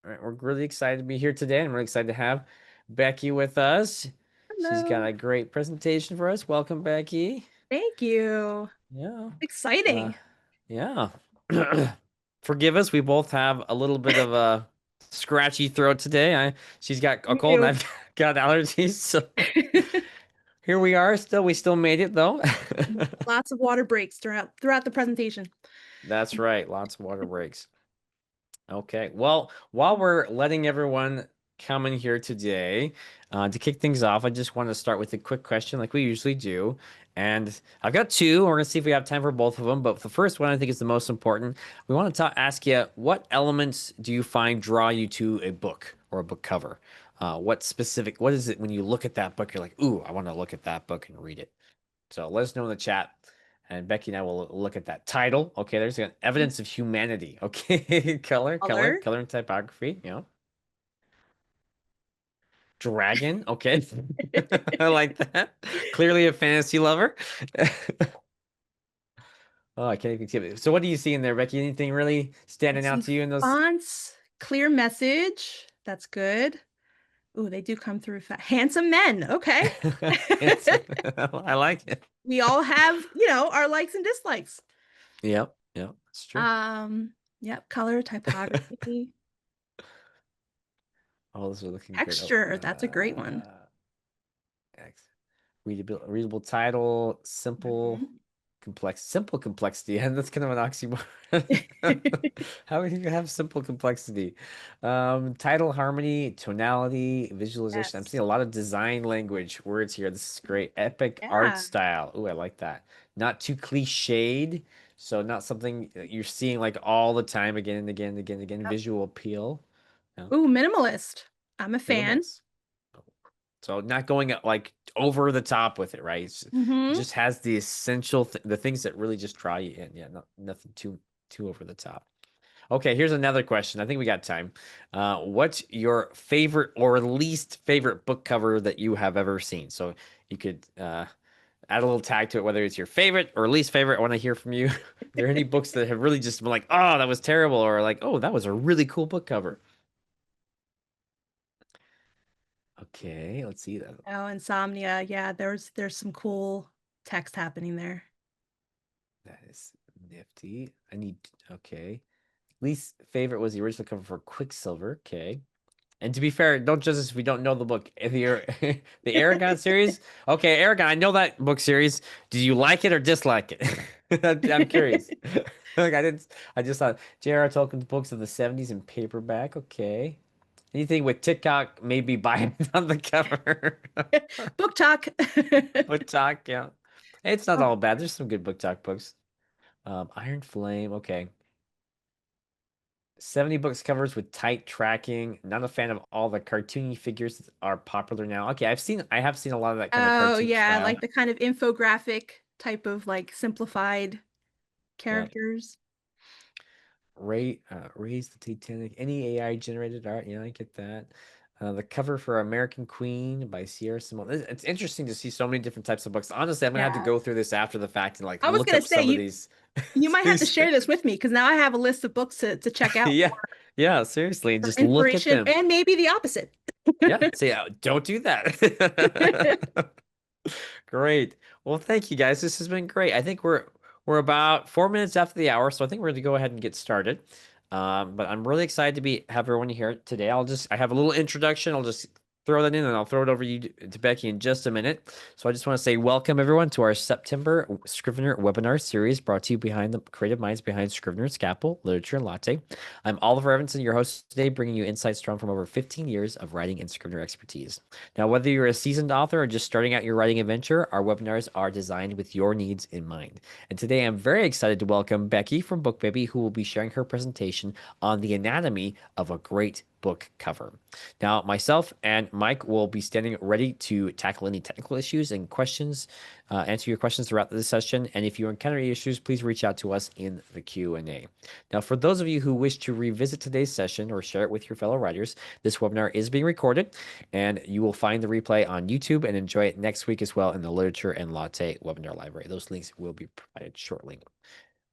All right, we're really excited to be here today, and we're excited to have Becky with us. She's got Hello. a great presentation for us. Welcome, Becky. Thank you. Yeah. Uh, Exciting. yeah. Forgive us. We both have a little bit of a scratchy throat today. She's got a Me cold, and too. I've got allergies. So here we are. We still made it though. Lots of water breaks throughout the presentation. That's right. Lots of water breaks. Okay. Well, while we're letting everyone come in here today, to kick things off, I just want to start with a quick question like we usually do. And I've got two. We're going to see if we have time for both of them. But the first one I think is the most important. We want to ask you, what elements do you find draw you to a book or a book cover? What is it when you look at that book, you're like, ooh, I want to look at that book and read it. So let us know in the chat. And Becky and I will look at that title. Okay, there's an evidence of humanity. Okay, Color. color and typography. You know, dragon. Okay, I like that. Clearly a fantasy lover. Oh, I can't even see it. So, what do you see in there, Becky? Anything really I standing out see to you in those? fonts, clear message. That's good. Ooh, they do come through handsome men. Okay. It's, I like it. We all have, our likes and dislikes. Yep, yep, that's true. Yep, color, typography, All those are looking good. Oh, texture. That's a great one. X. Readable title, Mhm. simple complexity. And that's kind of an oxymoron. How would you have simple complexity? Title harmony, tonality, visualization. I'm Yes. seeing a lot of design language words here. This is great. Epic art Yeah. style. Ooh, I like that. Not too cliched. So not something that you're seeing like all the time again and again and again and again. Yep. Visual appeal. Yeah. Ooh, minimalist. I'm a fan. Minimalist. So not going like over the top with it, right? It Mm-hmm. just has the essential the things that really just draw you in. Yeah, nothing too over the top. Okay, here's another question. I think we got time. What's your favorite or least favorite book cover that you have ever seen? So you could add a little tag to it, whether it's your favorite or least favorite. I want to hear from you. Are there any books that have really just been like, oh, that was terrible, or like, oh, that was a really cool book cover? Okay, let's see that. Oh, insomnia. Yeah, there's some cool text happening there. That is nifty. Okay. Least favorite was the original cover for Quicksilver. Okay. And to be fair, don't judge us if we don't know the book. The Aragon series. Okay, Aragon, I know that book series. Do you like it or dislike it? I'm curious. Like I just thought J.R.R. Tolkien's books of the 70s in paperback. Okay. Anything with TikTok maybe buy it on the cover. Book talk. Book talk, yeah. It's not Oh, all bad. There's some good book talk books. Iron Flame. Okay. 70 books covers with tight tracking. Not a fan of all the cartoony figures that are popular now. Okay, I have seen a lot of that kind of oh cartoon yeah, style. like the kind of infographic type of like simplified Yeah. characters. Raise the Titanic. Any AI generated art. Yeah, I get that. The cover for American Queen by Sierra Simone. It's interesting to see so many different types of books. Honestly, I'm gonna have to Yeah. go through this after the fact and like I was look gonna up say some of you these. you might have to these share this with me because now I have a list of books to check out yeah, yeah, seriously, and for just look at inspiration them. and maybe the opposite. Yeah, say, don't do that. Great. Well, thank you guys. This has been great. I think we're about 4 minutes after the hour, so I think we're going to go ahead and get started. But I'm really excited to have everyone here today. I have a little introduction. I'll just throw that in, and I'll throw it over to Becky in just a minute. So I just want to say welcome everyone to our September Scrivener webinar series, brought to you behind the creative minds behind Scrivener and Scapple, Literature and Latte. I'm Oliver Evensen, your host today, bringing you insights drawn from over 15 years of writing and Scrivener expertise. Now, whether you're a seasoned author or just starting out your writing adventure, our webinars are designed with your needs in mind. And today I'm very excited to welcome Becky from BookBaby, who will be sharing her presentation on the anatomy of a great book cover. Now, myself and Mike will be standing ready to tackle any technical issues and questions, answer your questions throughout the session. And if you encounter any issues, please reach out to us in the Q&A. Now, for those of you who wish to revisit today's session or share it with your fellow writers, this webinar is being recorded, and you will find the replay on YouTube and enjoy it next week as well in the Literature and Latte webinar library. Those links will be provided shortly.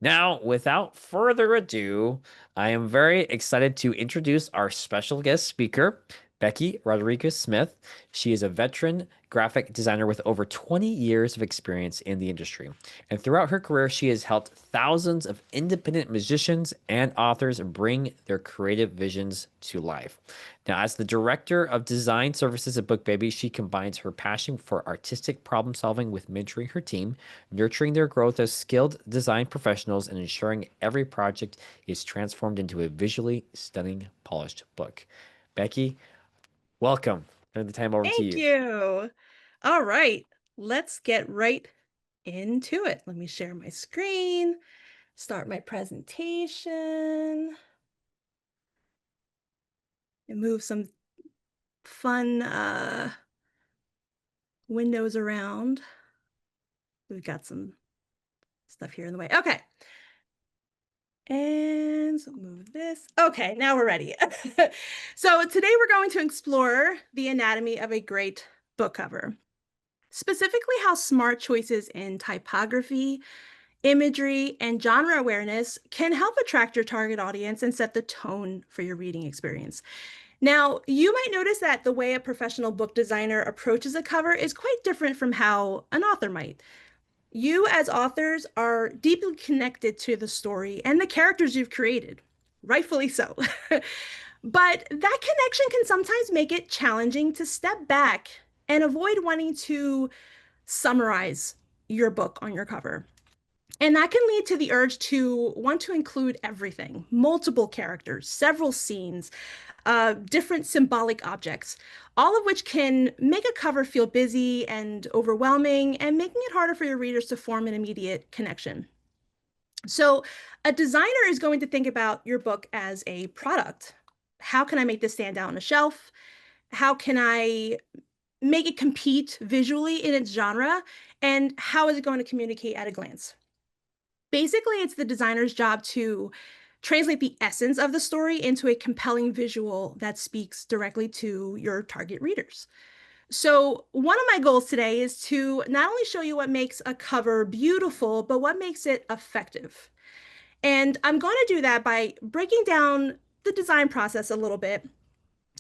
Now, without further ado, I am very excited to introduce our special guest speaker, Becky Rodriguez-Smith. She is a veteran graphic designer with over 20 years of experience in the industry. And throughout her career, she has helped thousands of independent musicians and authors bring their creative visions to life. Now, as the director of design services at BookBaby, she combines her passion for artistic problem solving with mentoring her team, nurturing their growth as skilled design professionals, and ensuring every project is transformed into a visually stunning, polished book. Becky, welcome. Turn the time over to Thank you. you. All right, let's get right into it. Let me share my screen, start my presentation, and move some fun windows around. We've got some stuff here in the way. Okay. And move this. Okay, now we're ready. So today we're going to explore the anatomy of a great book cover, specifically how smart choices in typography, imagery, and genre awareness can help attract your target audience and set the tone for your reading experience. Now, you might notice that the way a professional book designer approaches a cover is quite different from how an author might. You, as authors, are deeply connected to the story and the characters you've created, rightfully so. But that connection can sometimes make it challenging to step back and avoid wanting to summarize your book on your cover. And that can lead to the urge to want to include everything, multiple characters, several scenes, different symbolic objects, all of which can make a cover feel busy and overwhelming and making it harder for your readers to form an immediate connection. So, a designer is going to think about your book as a product. How can I make this stand out on a shelf? How can I make it compete visually in its genre? And how is it going to communicate at a glance? Basically, it's the designer's job to translate the essence of the story into a compelling visual that speaks directly to your target readers. So, one of my goals today is to not only show you what makes a cover beautiful, but what makes it effective. And I'm going to do that by breaking down the design process a little bit,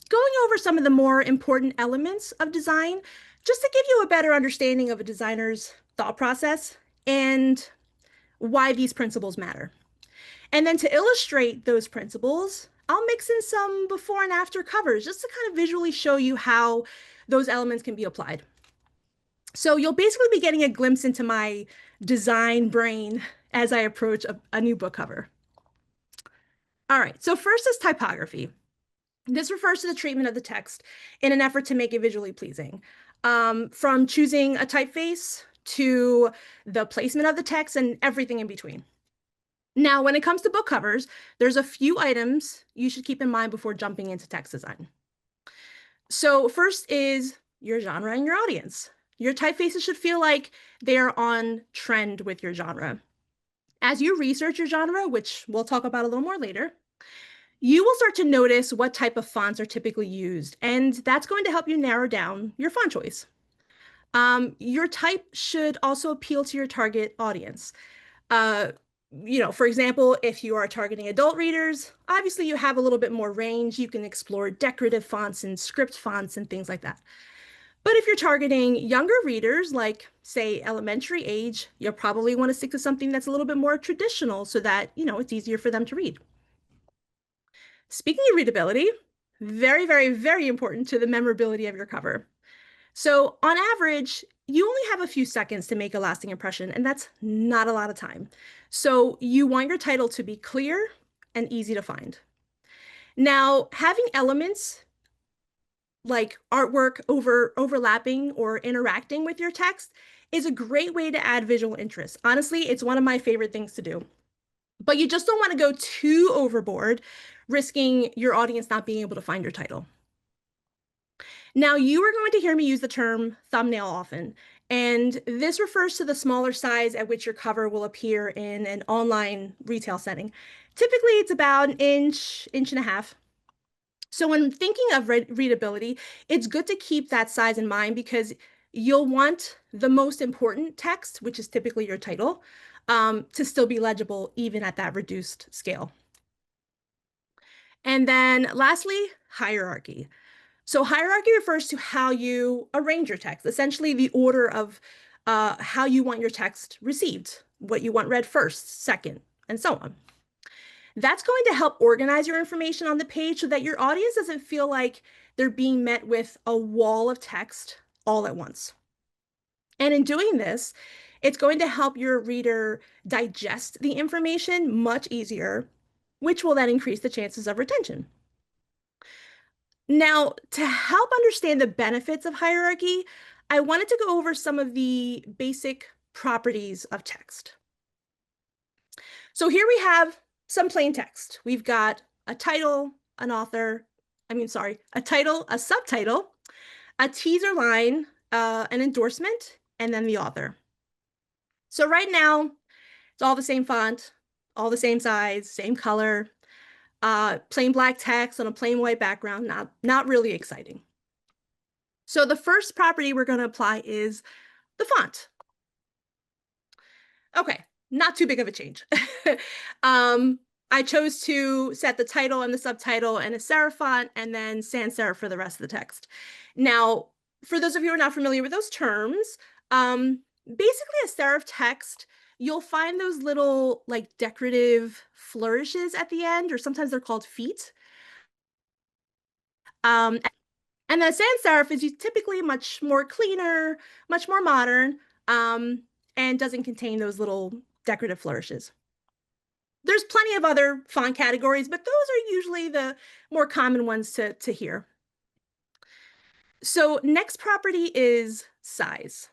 going over some of the more important elements of design, just to give you a better understanding of a designer's thought process and why these principles matter. And then to illustrate those principles, I'll mix in some before and after covers just to kind of visually show you how those elements can be applied. So you'll basically be getting a glimpse into my design brain as I approach a new book cover. All right, so first is typography. This refers to the treatment of the text in an effort to make it visually pleasing. From choosing a typeface to the placement of the text and everything in between. Now, when it comes to book covers, there's a few items you should keep in mind before jumping into text design. So first is your genre and your audience. Your typefaces should feel like they are on trend with your genre. As you research your genre, which we'll talk about a little more later, you will start to notice what type of fonts are typically used, and that's going to help you narrow down your font choice. Your type should also appeal to your target audience. Uh, for example, if you are targeting adult readers, obviously you have a little bit more range. You can explore decorative fonts and script fonts and things like that. But if you're targeting younger readers, like say elementary age, you'll probably want to stick to something that's a little bit more traditional so that, it's easier for them to read. Speaking of readability, very, very, very important to the memorability of your cover. So on average, you only have a few seconds to make a lasting impression, and that's not a lot of time. So you want your title to be clear and easy to find. Now, having elements like artwork overlapping or interacting with your text is a great way to add visual interest. Honestly, it's one of my favorite things to do. But you just don't want to go too overboard, risking your audience not being able to find your title. Now, you are going to hear me use the term thumbnail often, and this refers to the smaller size at which your cover will appear in an online retail setting. Typically, it's about an inch, inch and a half. So when thinking of readability, it's good to keep that size in mind because you'll want the most important text, which is typically your title, to still be legible even at that reduced scale. And then lastly, hierarchy. So hierarchy refers to how you arrange your text, essentially the order of how you want your text received, what you want read first, second, and so on. That's going to help organize your information on the page so that your audience doesn't feel like they're being met with a wall of text all at once. And in doing this, it's going to help your reader digest the information much easier, which will then increase the chances of retention. Now, to help understand the benefits of hierarchy, I wanted to go over some of the basic properties of text. So here we have some plain text. We've got a title, an author, a title, a subtitle, a teaser line, an endorsement, and then the author. So right now, it's all the same font, all the same size, same color, plain black text on a plain white background, not really exciting. So the first property we're going to apply is the font. Okay, not too big of a change. I chose to set the title and the subtitle in a serif font and then sans serif for the rest of the text. Now, for those of you who are not familiar with those terms, basically a serif text, you'll find those little like decorative flourishes at the end, or sometimes they're called feet. And the sans serif is typically much more cleaner, much more modern, and doesn't contain those little decorative flourishes. There's plenty of other font categories, but those are usually the more common ones to hear. So next property is size.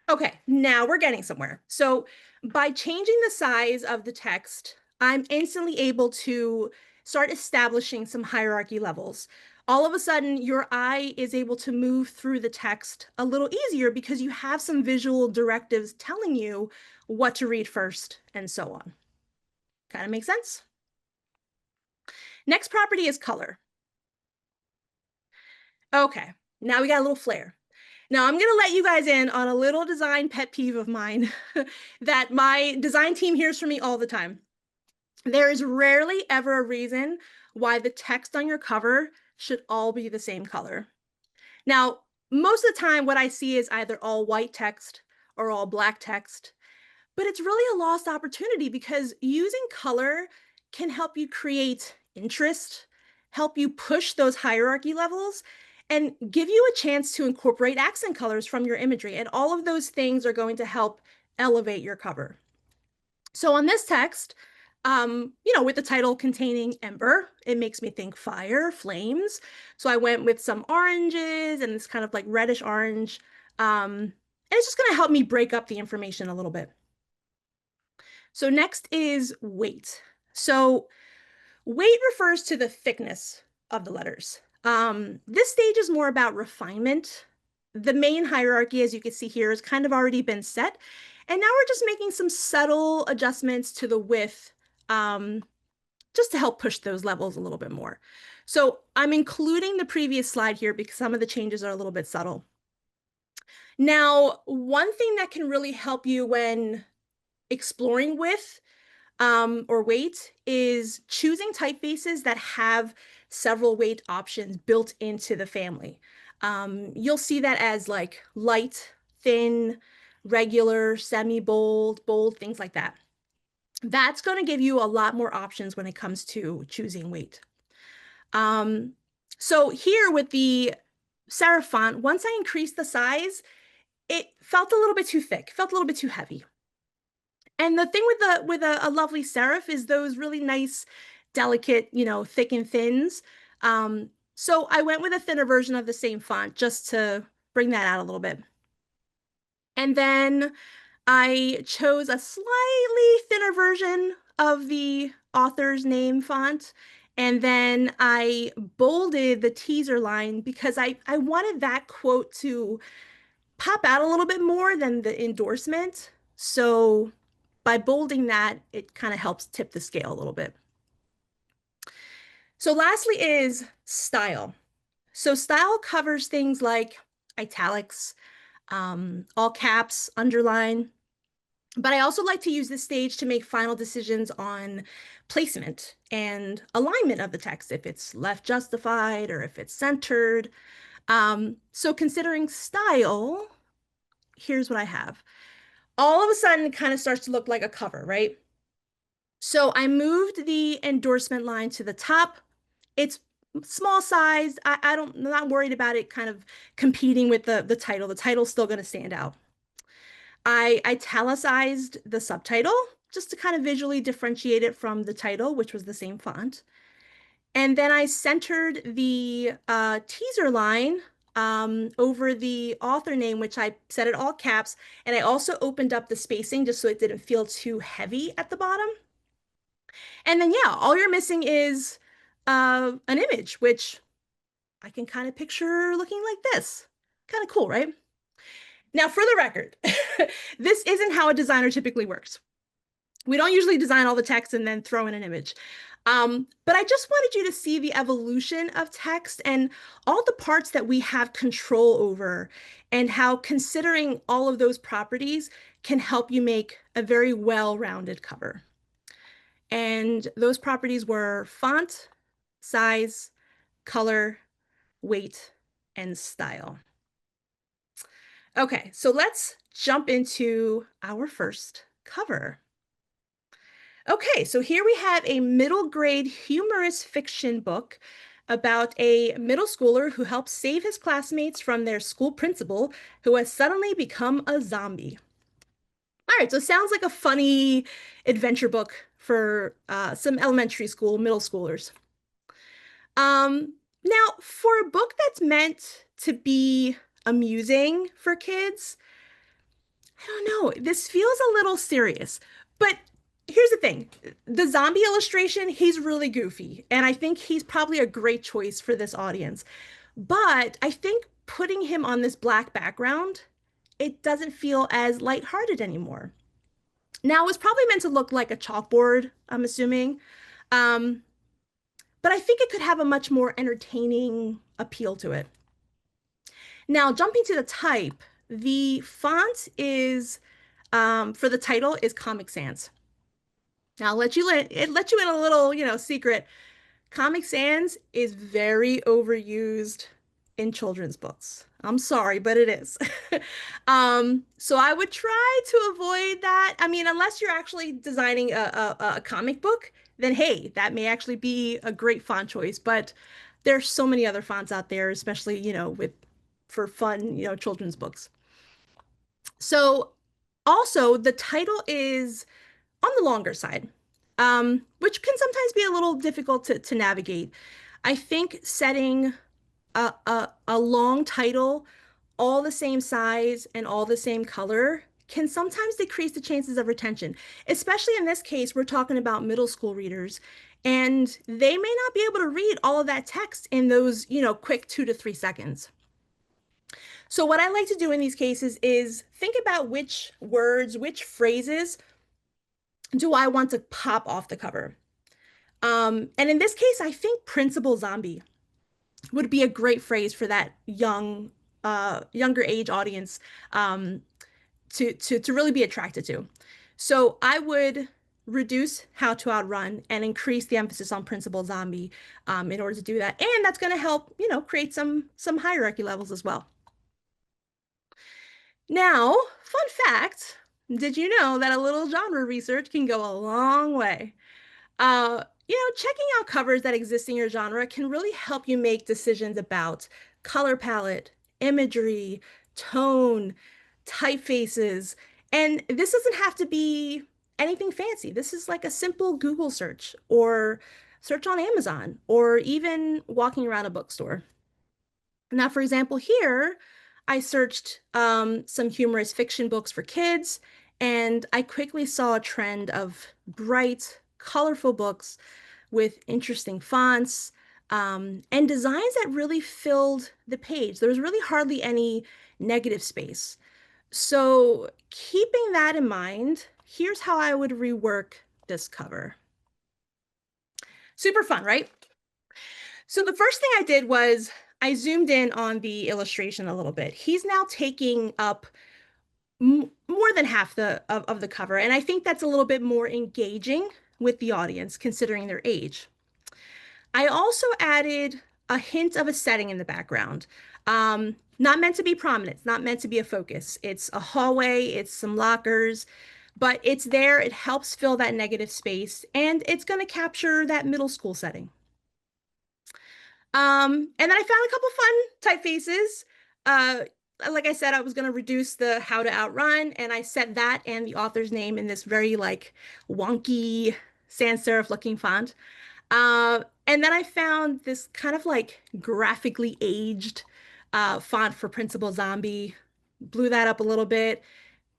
Okay, now we're getting somewhere. So by changing the size of the text, I'm instantly able to start establishing some hierarchy levels. All of a sudden, your eye is able to move through the text a little easier because you have some visual directives telling you what to read first and so on. Kind of makes sense? Next property is color. Okay, now we got a little flair. Now I'm gonna let you guys in on a little design pet peeve of mine that my design team hears from me all the time. There is rarely ever a reason why the text on your cover should all be the same color. Now, most of the time what I see is either all white text or all black text, but it's really a lost opportunity because using color can help you create interest, help you push those hierarchy levels, and give you a chance to incorporate accent colors from your imagery. And all of those things are going to help elevate your cover. So on this text, with the title containing ember, it makes me think fire, flames. So I went with some oranges and this kind of like reddish orange. And it's just going to help me break up the information a little bit. So next is weight. So weight refers to the thickness of the letters. This stage is more about refinement. The main hierarchy, as you can see here, has kind of already been set. And now we're just making some subtle adjustments to the width just to help push those levels a little bit more. So I'm including the previous slide here because some of the changes are a little bit subtle. Now, one thing that can really help you when exploring width or weight is choosing typefaces that have several weight options built into the family. You'll see that as like light, thin, regular, semi-bold, bold, things like that. That's going to give you a lot more options when it comes to choosing weight. So here with the serif font, once I increased the size, it felt a little bit too thick, felt a little bit too heavy. And the thing with a lovely serif is those really nice, delicate, thick and thins. So I went with a thinner version of the same font just to bring that out a little bit. And then I chose a slightly thinner version of the author's name font. And then I bolded the teaser line because I wanted that quote to pop out a little bit more than the endorsement. So by bolding that, it kind of helps tip the scale a little bit. So lastly is style. So style covers things like italics, all caps, underline. But I also like to use this stage to make final decisions on placement and alignment of the text, if it's left justified or if it's centered. So considering style, here's what I have. All of a sudden, it kind of starts to look like a cover, right? So I moved the endorsement line to the top. It's small size. I'm not worried about it kind of competing with the title. The title's still going to stand out. I italicized the subtitle just to kind of visually differentiate it from the title, which was the same font. And then I centered the teaser line over the author name, which I set it all caps. And I also opened up the spacing just so it didn't feel too heavy at the bottom. And then, yeah, all you're missing is an image, which I can kind of picture looking like this. Kind of cool, right? Now, for the record, this isn't how a designer typically works. We don't usually design all the text and then throw in an image. But I just wanted you to see the evolution of text and all the parts that we have control over, and how considering all of those properties can help you make a very well-rounded cover. And those properties were font, size, color, weight, and style. Okay, so let's jump into our first cover. Okay, so here we have a middle grade humorous fiction book about a middle schooler who helps save his classmates from their school principal who has suddenly become a zombie. All right, so it sounds like a funny adventure book for some elementary school, middle schoolers. Now, for a book that's meant to be amusing for kids, I don't know, this feels a little serious. But here's the thing, the zombie illustration, he's really goofy, and I think he's probably a great choice for this audience. But I think putting him on this black background, it doesn't feel as lighthearted anymore. Now, it was probably meant to look like a chalkboard, I'm assuming. Um, but I think it could have a much more entertaining appeal to it. Now, jumping to the type, the font is for the title is Comic Sans. Now, let you in a little, secret. Comic Sans is very overused in children's books. I'm sorry, but it is. So I would try to avoid that. I mean, unless you're actually designing a comic book, then hey, that may actually be a great font choice. But there's so many other fonts out there, especially, with for fun, children's books. So also the title is on the longer side, which can sometimes be a little difficult to navigate. I think setting a long title, all the same size and all the same color, can sometimes decrease the chances of retention. Especially in this case, we're talking about middle school readers, and they may not be able to read all of that text in those, quick 2 to 3 seconds. So what I like to do in these cases is think about which words, which phrases do I want to pop off the cover. And in this case, I think principal zombie would be a great phrase for that younger age audience, to really be attracted to. So I would reduce how to outrun and increase the emphasis on principal zombie, in order to do that. And that's going to help, create some hierarchy levels as well. Now, fun fact, did you know that a little genre research can go a long way? Checking out covers that exist in your genre can really help you make decisions about color palette, imagery, tone, typefaces. And this doesn't have to be anything fancy. This is like a simple Google search or search on Amazon or even walking around a bookstore. Now, for example, here I searched some humorous fiction books for kids, and I quickly saw a trend of bright, colorful books with interesting fonts, and designs that really filled the page. There was really hardly any negative space. So, keeping that in mind, here's how I would rework this cover. Super fun, right? So the first thing I did was I zoomed in on the illustration a little bit. He's now taking up more than half of the cover. And I think that's a little bit more engaging with the audience considering their age. I also added a hint of a setting in the background. Not meant to be prominent, it's not meant to be a focus. It's a hallway, it's some lockers, but it's there. It helps fill that negative space, and it's going to capture that middle school setting. And then I found a couple fun typefaces. Uh, like I said, I was going to reduce the how to outrun, and I set that and the author's name in this very like wonky sans serif looking font. And then I found this kind of like graphically aged font for Principal Zombie. Blew that up a little bit,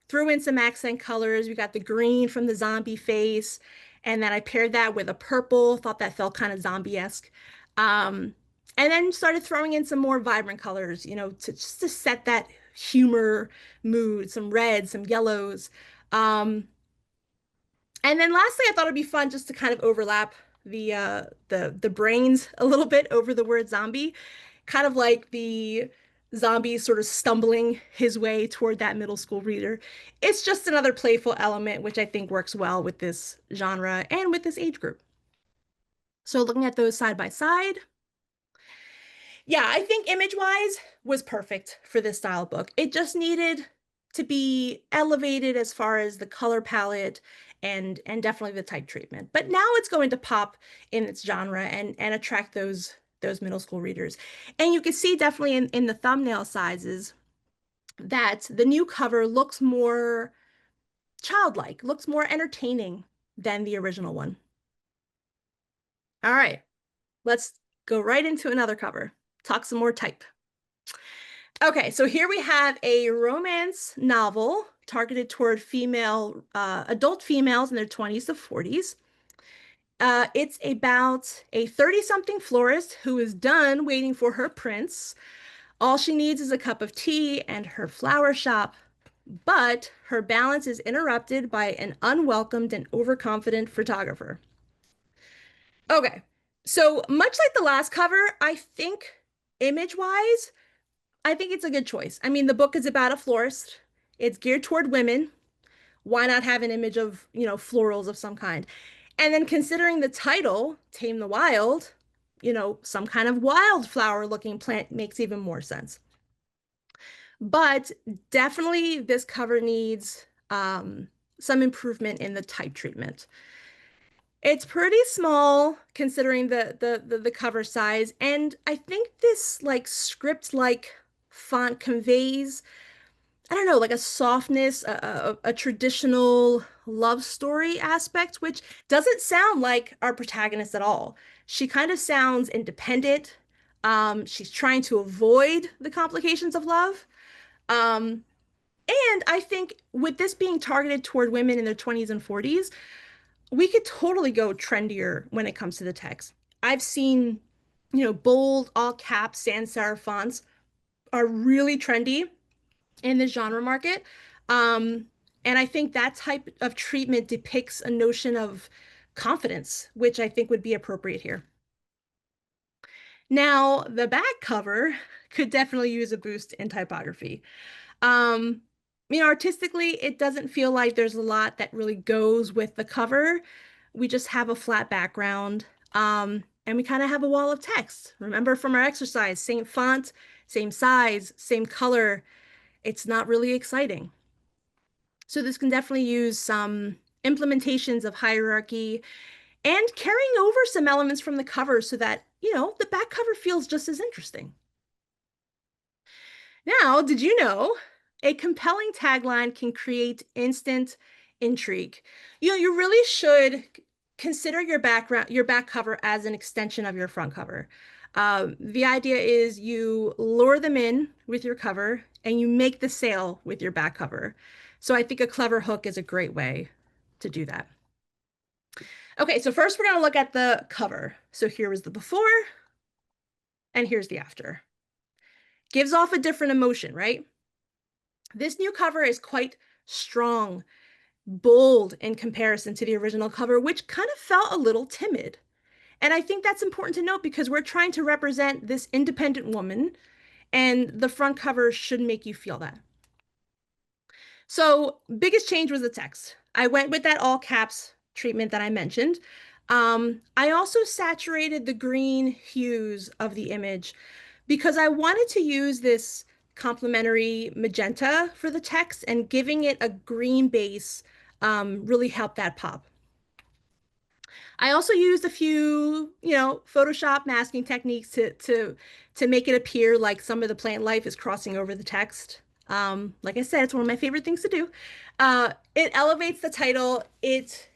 threw in some accent colors. We got the green from the zombie face, and then I paired that with a purple. Thought that felt kind of zombie-esque. Um, and then started throwing in some more vibrant colors, to just to set that humor mood, some reds, some yellows. Um, and then lastly, I thought it'd be fun just to kind of overlap the brains a little bit over the word zombie, kind of like the zombie sort of stumbling his way toward that middle school reader. It's just another playful element, which I think works well with this genre and with this age group. So looking at those side by side, yeah, I think image-wise was perfect for this style book. It just needed to be elevated as far as the color palette and definitely the type treatment. But now it's going to pop in its genre and attract those middle school readers. And you can see definitely in the thumbnail sizes that the new cover looks more childlike, looks more entertaining than the original one. All right, let's go right into another cover. Talk some more type. Okay, so here we have a romance novel targeted toward adult females in their 20s to 40s. It's about a 30-something florist who is done waiting for her prince. All she needs is a cup of tea and her flower shop, but her balance is interrupted by an unwelcomed and overconfident photographer. Okay, so much like the last cover, I think image-wise, I think it's a good choice. I mean, the book is about a florist. It's geared toward women. Why not have an image of, florals of some kind? And then considering the title, Tame the Wild, some kind of wildflower looking plant makes even more sense. But definitely this cover needs some improvement in the type treatment. It's pretty small considering the cover size, and I think this like script-like font conveys, I don't know, like a softness, a traditional love story aspect, which doesn't sound like our protagonist at all. She kind of sounds independent. She's trying to avoid the complications of love. Um, and I think with this being targeted toward women in their 20s and 40s, we could totally go trendier when it comes to the text. I've seen, bold, all caps, sans serif fonts are really trendy in the genre market. Um, and I think that type of treatment depicts a notion of confidence, which I think would be appropriate here. Now, the back cover could definitely use a boost in typography. Um, Artistically, it doesn't feel like there's a lot that really goes with the cover. We just have a flat background, and we kind of have a wall of text. Remember from our exercise, same font, same size, same color. It's not really exciting. So this can definitely use some implementations of hierarchy and carrying over some elements from the cover so that, the back cover feels just as interesting. Now, did you know a compelling tagline can create instant intrigue? You really should consider your back cover as an extension of your front cover. The idea is you lure them in with your cover and you make the sale with your back cover. So I think a clever hook is a great way to do that. Okay, so first we're going to look at the cover. So here is the before and here's the after. Gives off a different emotion, right? This new cover is quite strong, bold in comparison to the original cover, which kind of felt a little timid. And I think that's important to note because we're trying to represent this independent woman, and the front cover should make you feel that. So, biggest change was the text. I went with that all caps treatment that I mentioned. I also saturated the green hues of the image because I wanted to use this complementary magenta for the text, and giving it a green base really helped that pop. I also used a few, Photoshop masking techniques to make it appear like some of the plant life is crossing over the text. Like I said, it's one of my favorite things to do. It elevates the title. It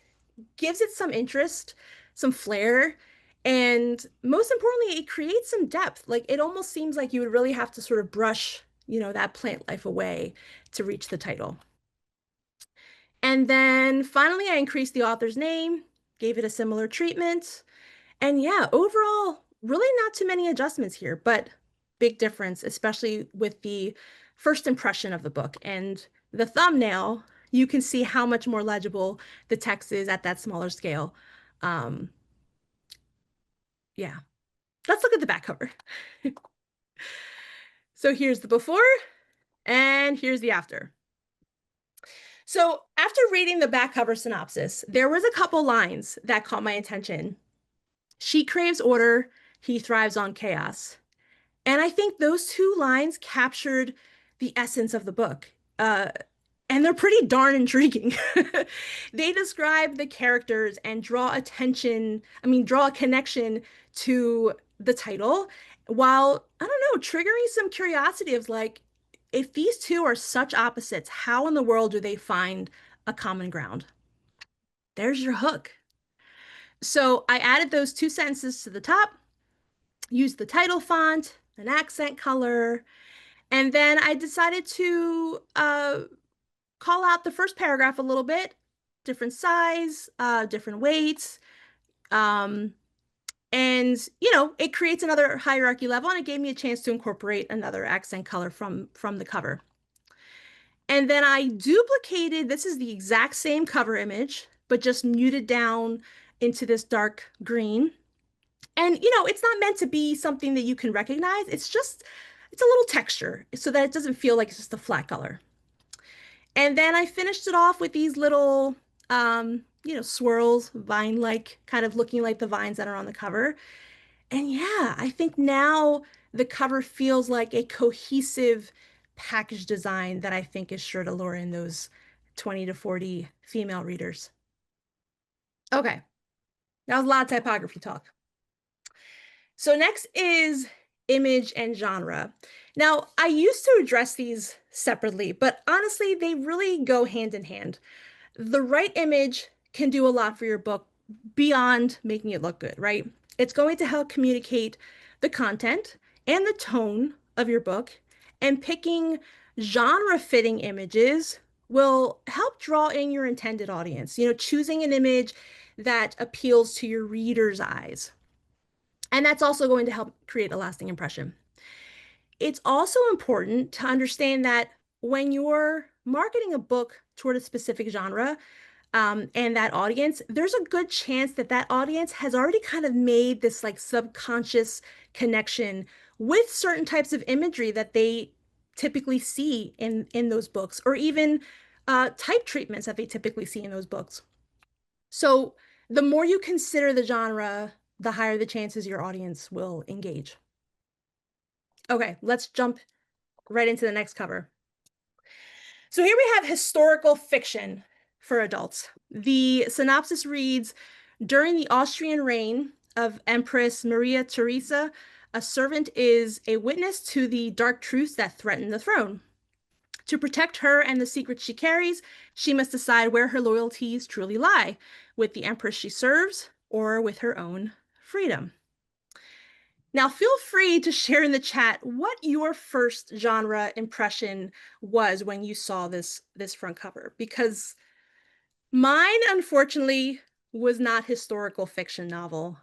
gives it some interest, some flair, and most importantly, it creates some depth. Like it almost seems like you would really have to sort of brush, that plant life away to reach the title. And then finally, I increased the author's name, gave it a similar treatment. And yeah, overall, really not too many adjustments here, but big difference, especially with the first impression of the book. And the thumbnail, you can see how much more legible the text is at that smaller scale. Um, yeah, let's look at the back cover. So here's the before and here's the after. So after reading the back cover synopsis, there was a couple lines that caught my attention. She craves order, he thrives on chaos. And I think those two lines captured the essence of the book. And they're pretty darn intriguing. They describe the characters and draw a connection to the title, while, I don't know, triggering some curiosity of like, if these two are such opposites, how in the world do they find a common ground? There's your hook. So I added those two sentences to the top, used the title font, an accent color, and then I decided to call out the first paragraph a little bit, different size, different weights. Um, and it creates another hierarchy level, and it gave me a chance to incorporate another accent color from the cover. And then I duplicated, this is the exact same cover image, but just muted down into this dark green. And it's not meant to be something that you can recognize. It's a little texture so that it doesn't feel like it's just a flat color. And then I finished it off with these little, swirls, vine-like, kind of looking like the vines that are on the cover. And yeah, I think now the cover feels like a cohesive package design that I think is sure to lure in those 20 to 40 female readers. Okay, that was a lot of typography talk. So next is image and genre. Now, I used to address these separately, but honestly, they really go hand in hand. The right image can do a lot for your book beyond making it look good, right? It's going to help communicate the content and the tone of your book, and picking genre-fitting images will help draw in your intended audience. Choosing an image that appeals to your reader's eyes. And that's also going to help create a lasting impression. It's also important to understand that when you're marketing a book toward a specific genre, and that audience, there's a good chance that that audience has already kind of made this like subconscious connection with certain types of imagery that they typically see in those books, or even type treatments that they typically see in those books. So the more you consider the genre, the higher the chances your audience will engage. Okay, let's jump right into the next cover. So here we have historical fiction for adults. The synopsis reads, during the Austrian reign of Empress Maria Theresa, a servant is a witness to the dark truths that threaten the throne. To protect her and the secrets she carries, she must decide where her loyalties truly lie, with the empress she serves or with her own freedom. Now, feel free to share in the chat what your first genre impression was when you saw this front cover, because mine, unfortunately, was not historical fiction novel.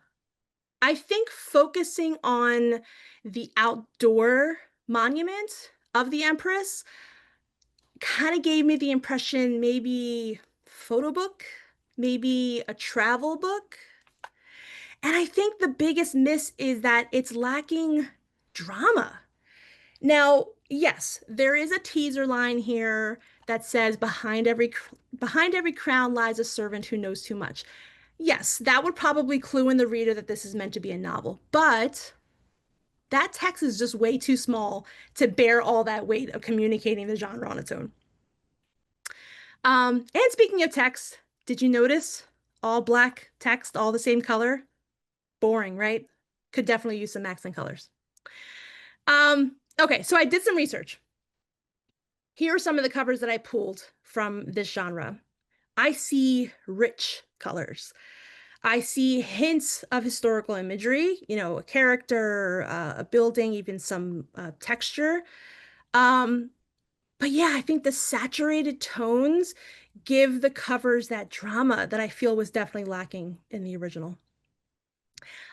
I think focusing on the outdoor monument of the Empress kind of gave me the impression maybe photo book, maybe a travel book. And I think the biggest miss is that it's lacking drama. Now, yes, there is a teaser line here that says behind every crown lies a servant who knows too much. Yes, that would probably clue in the reader that this is meant to be a novel, but that text is just way too small to bear all that weight of communicating the genre on its own. And speaking of text, did you notice all black text, all the same color? Boring, right? Could definitely use some accent colors. Okay, so I did some research. Here are some of the covers that I pulled from this genre. I see rich colors. I see hints of historical imagery, a character, a building, even some texture. Um, but yeah, I think the saturated tones give the covers that drama that I feel was definitely lacking in the original.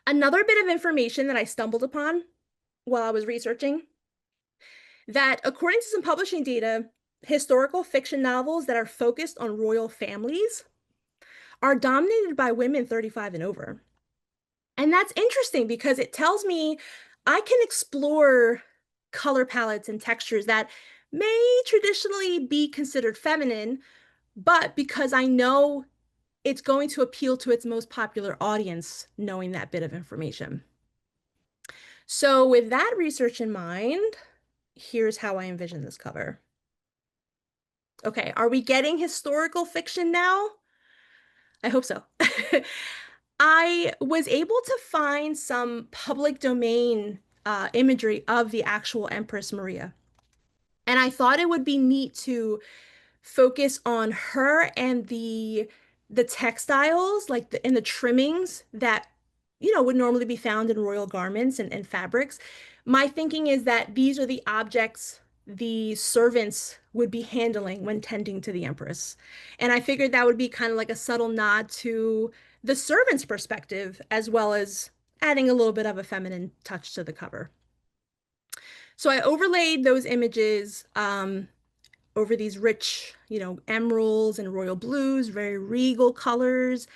Another bit of information that I stumbled upon while I was researching that according to some publishing data, historical fiction novels that are focused on royal families are dominated by women 35 and over. And that's interesting because it tells me I can explore color palettes and textures that may traditionally be considered feminine, but because I know it's going to appeal to its most popular audience, knowing that bit of information. So, with that research in mind, here's how I envision this cover. Okay, are we getting historical fiction now? I hope so. I was able to find some public domain imagery of the actual Empress Maria. And I thought it would be neat to focus on her and the textiles, like in the trimmings that would normally be found in royal garments and fabrics. My thinking is that these are the objects the servants would be handling when tending to the empress. And I figured that would be kind of like a subtle nod to the servant's perspective, as well as adding a little bit of a feminine touch to the cover. So I overlaid those images over these rich, emeralds and royal blues, very regal colors,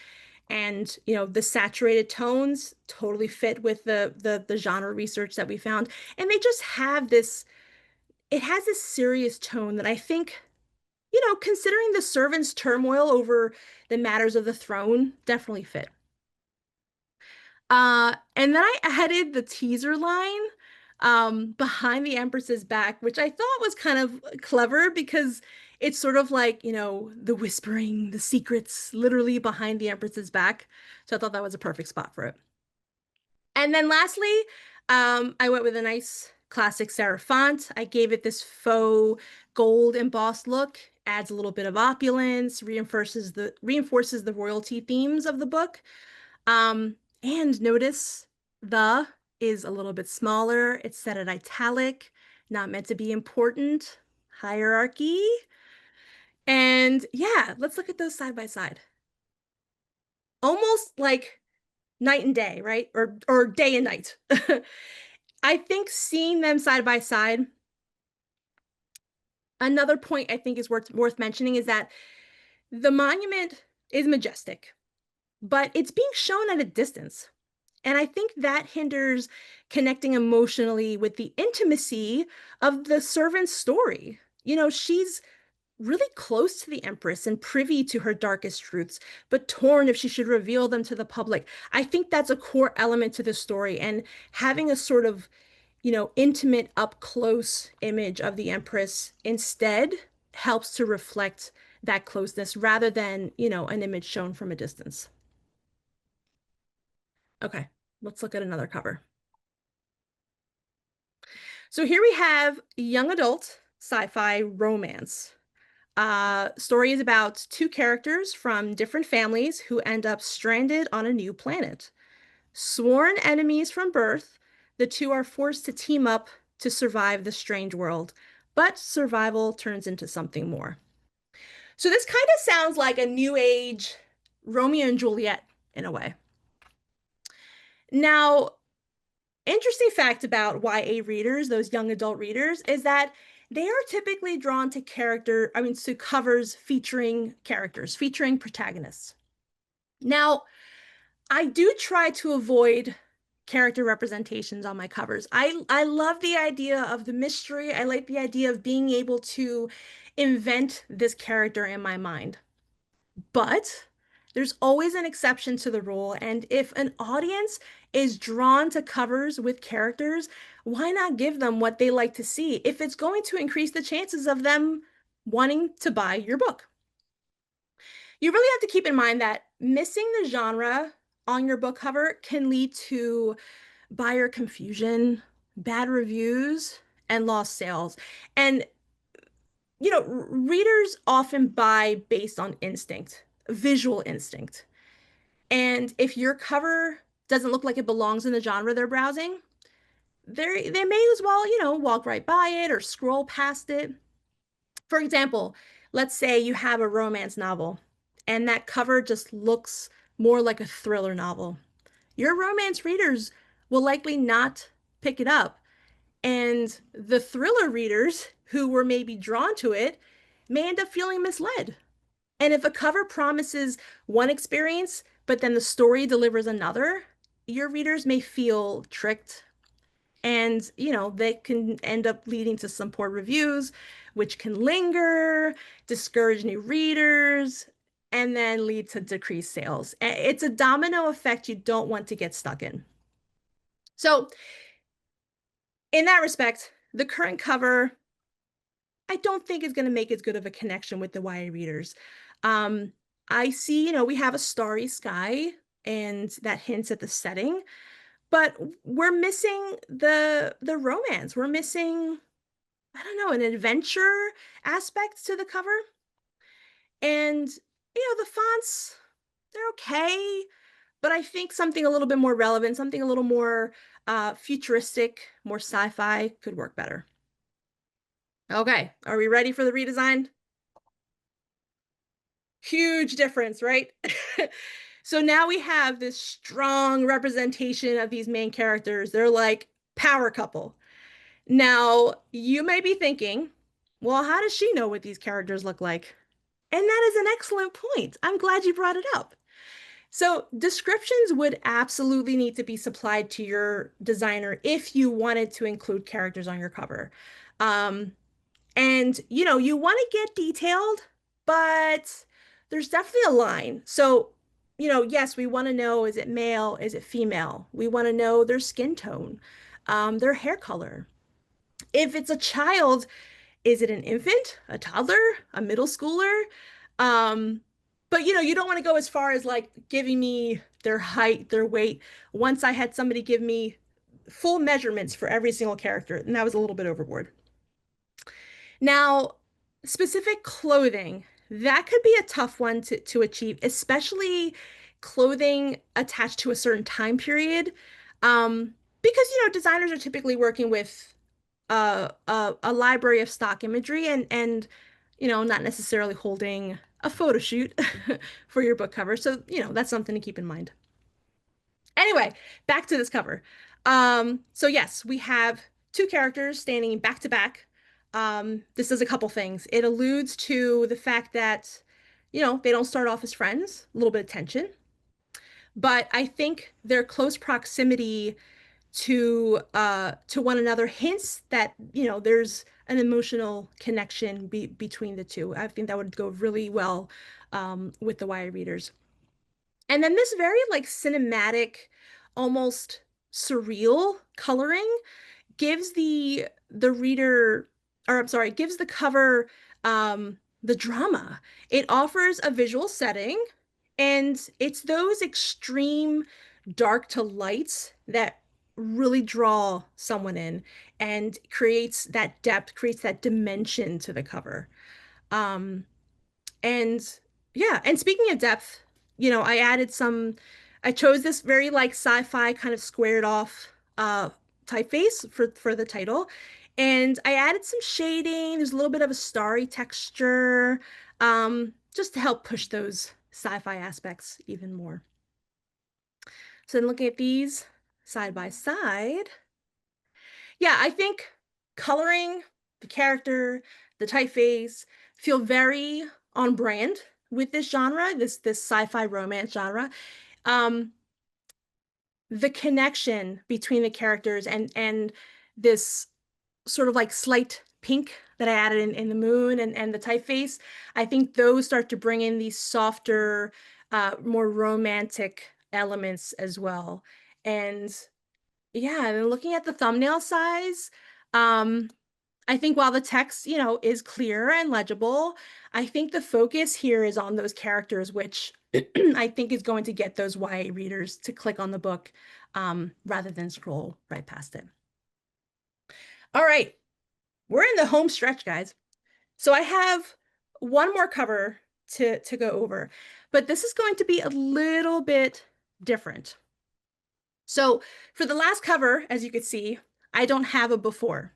and the saturated tones totally fit with the genre research that we found. And they just have this, it has this serious tone that I think, considering the servants' turmoil over the matters of the throne, definitely fit. And then I added the teaser line behind the Empress's back, which I thought was kind of clever because it's sort of like, the whispering, the secrets literally behind the Empress's back. So I thought that was a perfect spot for it. And then lastly, I went with a nice classic serif font. I gave it this faux gold embossed look, adds a little bit of opulence, reinforces the royalty themes of the book. And notice the is a little bit smaller. It's set at italic, not meant to be important. Hierarchy. And yeah, let's look at those side by side. Almost like night and day, right? Or day and night. I think seeing them side by side, another point I think is worth mentioning is that the monument is majestic, but it's being shown at a distance. And I think that hinders connecting emotionally with the intimacy of the servant's story. She's really close to the Empress and privy to her darkest truths, but torn if she should reveal them to the public. I think that's a core element to the story. And having a sort of, intimate, up close image of the Empress instead helps to reflect that closeness rather than, an image shown from a distance. Okay, let's look at another cover. So here we have young adult sci-fi romance. Story is about two characters from different families who end up stranded on a new planet. Sworn enemies from birth, the two are forced to team up to survive the strange world, but survival turns into something more. So this kind of sounds like a new age Romeo and Juliet in a way. Now, interesting fact about YA readers, those young adult readers, is that they are typically drawn to to covers featuring characters, featuring protagonists. Now, I do try to avoid character representations on my covers. I love the idea of the mystery. I like the idea of being able to invent this character in my mind. But there's always an exception to the rule. And if an audience is drawn to covers with characters, why not give them what they like to see if it's going to increase the chances of them wanting to buy your book? You really have to keep in mind that missing the genre on your book cover can lead to buyer confusion, bad reviews, and lost sales. And readers often buy based on instinct, visual instinct. And if your cover doesn't look like it belongs in the genre they're browsing, they may as well, walk right by it or scroll past it. For example, let's say you have a romance novel and that cover just looks more like a thriller novel. Your romance readers will likely not pick it up. And the thriller readers who were maybe drawn to it may end up feeling misled. And if a cover promises one experience, but then the story delivers another, your readers may feel tricked. And, they can end up leading to some poor reviews, which can linger, discourage new readers, and then lead to decreased sales. It's a domino effect you don't want to get stuck in. So, in that respect, the current cover, I don't think is going to make as good of a connection with the YA readers. Um, I see, we have a starry sky, and that hints at the setting, but we're missing the romance. We're missing, I don't know, an adventure aspect to the cover. And the fonts, they're okay, but I think something a little bit more relevant, something a little more futuristic, more sci-fi could work better. Okay, are we ready for the redesign? Huge difference, right? So now we have this strong representation of these main characters. They're like power couple. Now, you may be thinking, well, how does she know what these characters look like? And that is an excellent point. I'm glad you brought it up. So, descriptions would absolutely need to be supplied to your designer if you wanted to include characters on your cover. Um, and you want to get detailed, but there's definitely a line. So, yes, we want to know, is it male? Is it female? We want to know their skin tone, their hair color. If it's a child, is it an infant, a toddler, a middle schooler? Um, but you don't want to go as far as like giving me their height, their weight. Once I had somebody give me full measurements for every single character, and that was a little bit overboard. Now, specific clothing, that could be a tough one to achieve, especially clothing attached to a certain time period. Because, designers are typically working with a library of stock imagery and not necessarily holding a photo shoot for your book cover. So, that's something to keep in mind. Anyway, back to this cover. So yes, we have two characters standing back to back. This does a couple things. It alludes to the fact that, they don't start off as friends, a little bit of tension. But I think their close proximity to one another hints that, there's an emotional connection between the two. I think that would go really well with the YA readers. And then this very like cinematic, almost surreal coloring gives the reader, or I'm sorry, gives the cover the drama. It offers a visual setting, and it's those extreme dark to lights that really draw someone in and creates that depth, creates that dimension to the cover. Um, and yeah, and speaking of depth, I chose this very like sci-fi kind of squared off typeface for the title. And I added some shading. There's a little bit of a starry texture, just to help push those sci-fi aspects even more. So then looking at these side by side, yeah, I think coloring, the character, the typeface feel very on brand with this genre, this sci-fi romance genre. Um, the connection between the characters and this sort of like slight pink that I added in the moon and the typeface, I think those start to bring in these softer, more romantic elements as well. And yeah, and looking at the thumbnail size, um, I think while the text, is clear and legible, I think the focus here is on those characters, which I think is going to get those YA readers to click on the book, rather than scroll right past it. All right, we're in the home stretch, guys. So I have one more cover to go over, but this is going to be a little bit different. So for the last cover, as you could see, I don't have a before.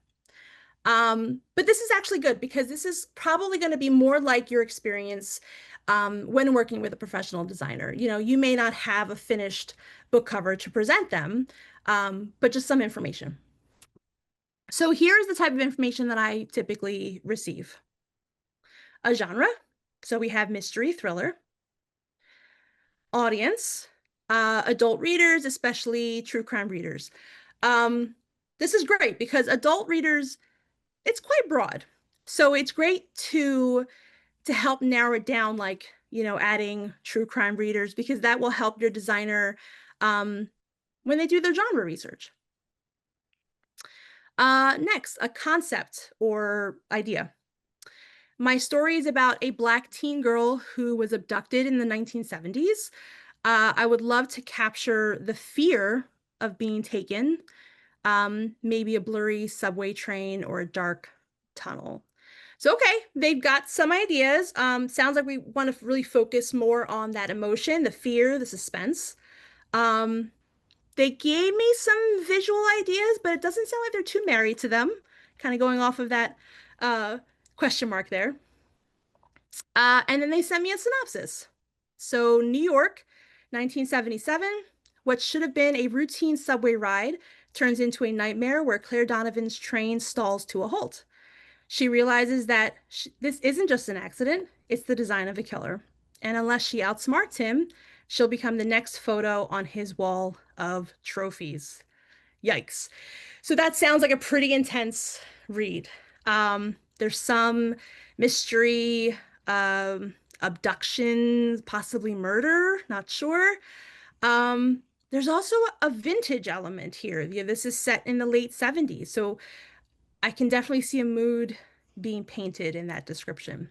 But this is actually good because this is probably going to be more like your experience when working with a professional designer. You may not have a finished book cover to present them, but just some information. So here's the type of information that I typically receive. A genre. So we have mystery, thriller. Audience, adult readers, especially true crime readers. This is great because adult readers, it's quite broad. So it's great to help narrow it down, like, adding true crime readers, because that will help your designer when they do their genre research. Next, a concept or idea. My story is about a Black teen girl who was abducted in the 1970s. I would love to capture the fear of being taken, maybe a blurry subway train or a dark tunnel. So, okay, they've got some ideas. Sounds like we want to really focus more on that emotion, the fear, the suspense. Um, they gave me some visual ideas, but it doesn't sound like they're too married to them. Kind of going off of that uh, question mark there. And then they sent me a synopsis. So, New York, 1977. What should have been a routine subway ride turns into a nightmare where Claire Donovan's train stalls to a halt. She realizes that this isn't just an accident, it's the design of the killer. And unless she outsmarts him, she'll become the next photo on his wall of trophies. Yikes. So that sounds like a pretty intense read. There's some mystery, abduction, possibly murder, not sure. There's also a vintage element here. Yeah, this is set in the late 70s, so I can definitely see a mood being painted in that description.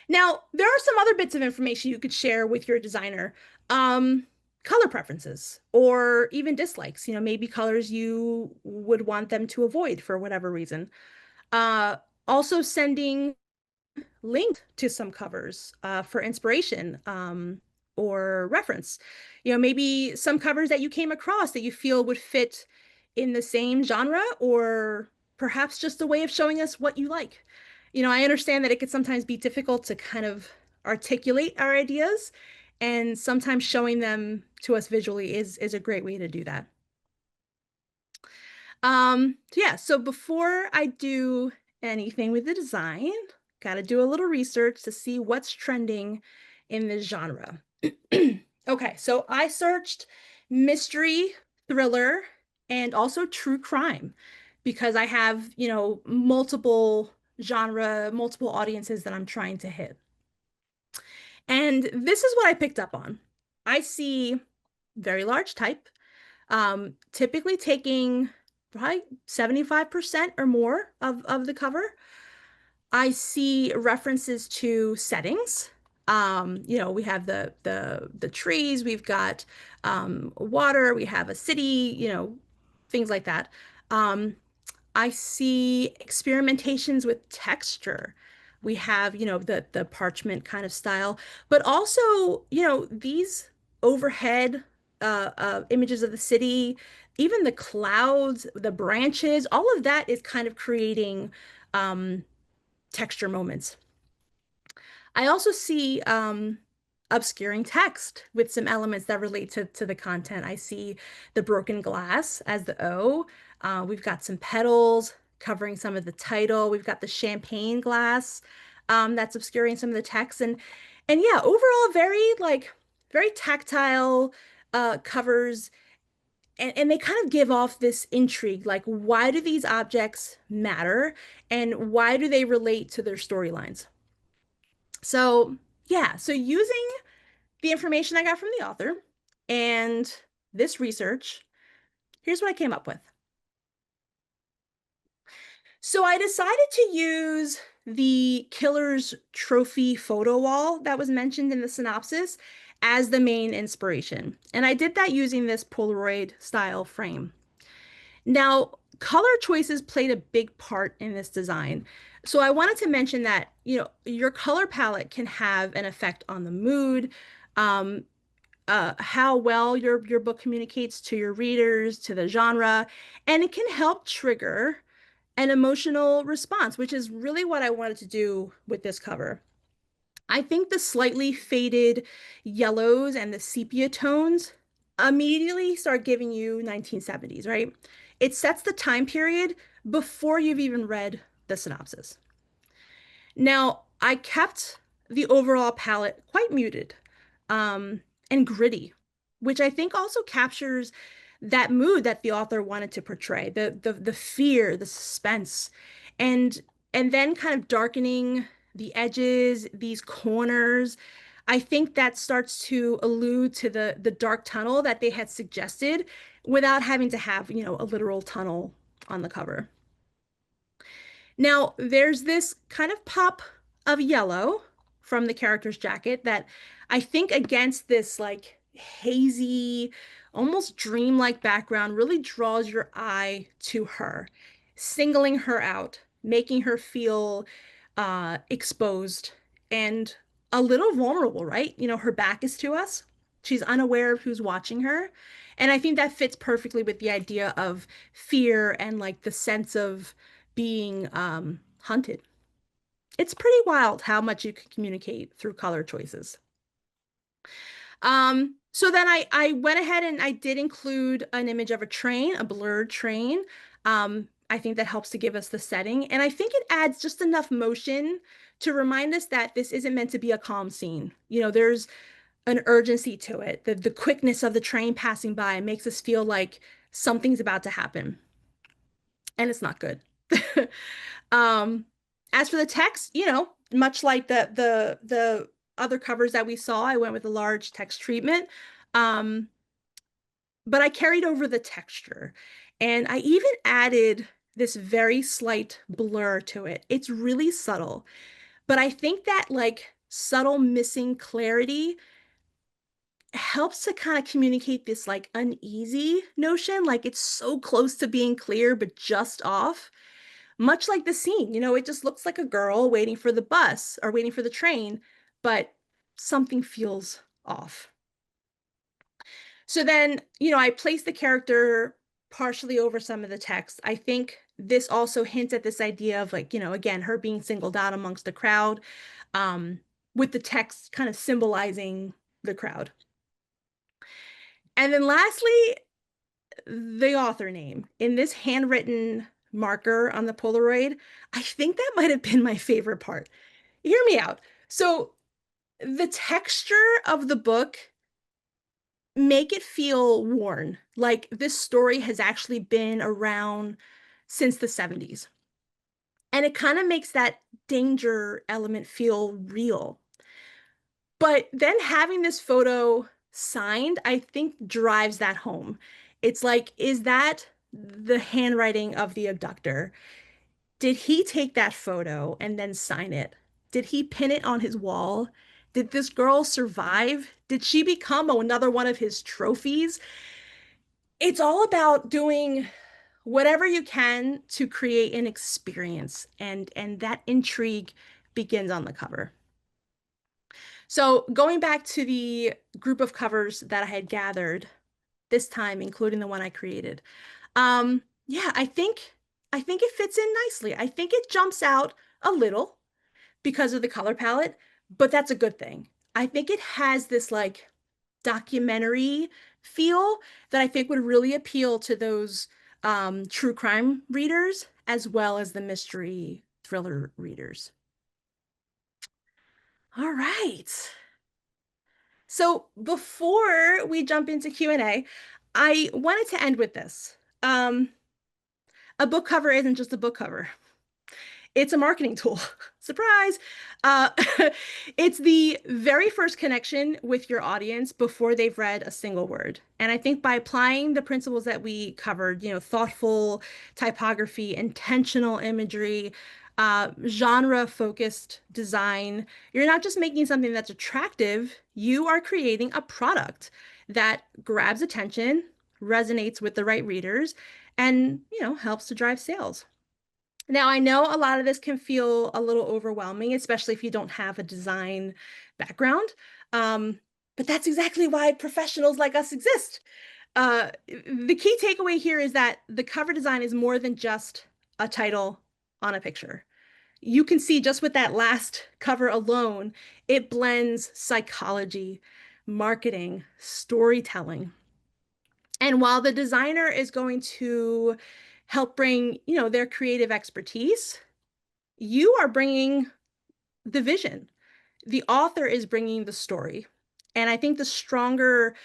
Now, there are some other bits of information you could share with your designer. Color preferences or even dislikes, maybe colors you would want them to avoid for whatever reason. Uh, Also sending links to some covers for inspiration, or reference. Maybe some covers that you came across that you feel would fit in the same genre, or perhaps just a way of showing us what you like. I understand that it could sometimes be difficult to kind of articulate our ideas, and sometimes showing them to us visually is a great way to do that. Yeah, so before I do anything with the design, got to do a little research to see what's trending in this genre. Okay, so I searched mystery, thriller, and also true crime because I have, multiple genre, multiple audiences that I'm trying to hit. And this is what I picked up on. I see very large type, typically taking probably 75% or more of the cover. I see references to settings. We have the trees, we've got water, we have a city, things like that. Um, I see experimentations with texture. We have, the parchment kind of style, but also, these overhead images of the city, even the clouds, the branches, all of that is kind of creating texture moments. I also see obscuring text with some elements that relate to the content. I see the broken glass as the O. We've got some petals covering some of the title. We've got the champagne glass that's obscuring some of the text. And yeah, overall, very tactile covers. and they kind of give off this intrigue, like why do these objects matter and why do they relate to their storylines? So, yeah, so using the information I got from the author and this research, here's what I came up with. So I decided to use the killer's trophy photo wall that was mentioned in the synopsis as the main inspiration. And I did that using this Polaroid style frame. Now, color choices played a big part in this design. So I wanted to mention that, your color palette can have an effect on the mood, um, how well your book communicates to your readers, to the genre, and it can help trigger an emotional response, which is really what I wanted to do with this cover. I think the slightly faded yellows and the sepia tones immediately start giving you 1970s, right? It sets the time period before you've even read the synopsis. Now, I kept the overall palette quite muted, and gritty, which I think also captures that mood that the author wanted to portray, the fear, the suspense, and and then kind of darkening the edges, these corners. I think that starts to allude to the dark tunnel that they had suggested without having to have, a literal tunnel on the cover. Now, there's this kind of pop of yellow from the character's jacket that I think against this like hazy, almost dreamlike background really draws your eye to her, singling her out, making her feel exposed and a little vulnerable, right? Her back is to us. She's unaware of who's watching her. And I think that fits perfectly with the idea of fear and like the sense of being hunted. It's pretty wild how much you can communicate through color choices. So then I went ahead and I did include an image of a train, a blurred train. I think that helps to give us the setting. And I think it adds just enough motion to remind us that this isn't meant to be a calm scene. There's an urgency to it. The quickness of the train passing by makes us feel like something's about to happen. And it's not good. Um, as for the text, much like the other covers that we saw, I went with a large text treatment. Um, but I carried over the texture, and I even added this very slight blur to it. It's really subtle, but I think that like subtle missing clarity helps to kind of communicate this like uneasy notion, like it's so close to being clear but just off. Much like the scene, it just looks like a girl waiting for the bus or waiting for the train, but something feels off. So then, I placed the character partially over some of the text. I think this also hints at this idea of like, again, her being singled out amongst the crowd, um, with the text kind of symbolizing the crowd. And then lastly, the author name in this handwritten marker on the Polaroid. I think that might have been my favorite part. Hear me out. So the texture of the book make it feel worn, like this story has actually been around since the 70s. And it kind of makes that danger element feel real. But then having this photo signed, I think drives that home. It's like, is that the handwriting of the abductor? Did he take that photo and then sign it? Did he pin it on his wall? Did this girl survive? Did she become another one of his trophies? It's all about doing whatever you can to create an experience, and that intrigue begins on the cover. So going back to the group of covers that I had gathered this time, including the one I created, yeah, I think it fits in nicely. I think it jumps out a little because of the color palette, but that's a good thing. I think it has this like documentary feel that I think would really appeal to those true crime readers as well as the mystery thriller readers. All right. So before we jump into Q&A, I wanted to end with this. Um, a book cover isn't just a book cover. It's a marketing tool. Surprise. Uh, it's the very first connection with your audience before they've read a single word. And I think by applying the principles that we covered, thoughtful typography, intentional imagery, genre-focused design, you're not just making something that's attractive, you are creating a product that grabs attention, resonates with the right readers, and, helps to drive sales. Now, I know a lot of this can feel a little overwhelming, especially if you don't have a design background. Um, but that's exactly why professionals like us exist. The key takeaway here is that the cover design is more than just a title on a picture. You can see just with that last cover alone, it blends psychology, marketing, storytelling. And while the designer is going to help bring, their creative expertise, you are bringing the vision. The author is bringing the story. And I think the stronger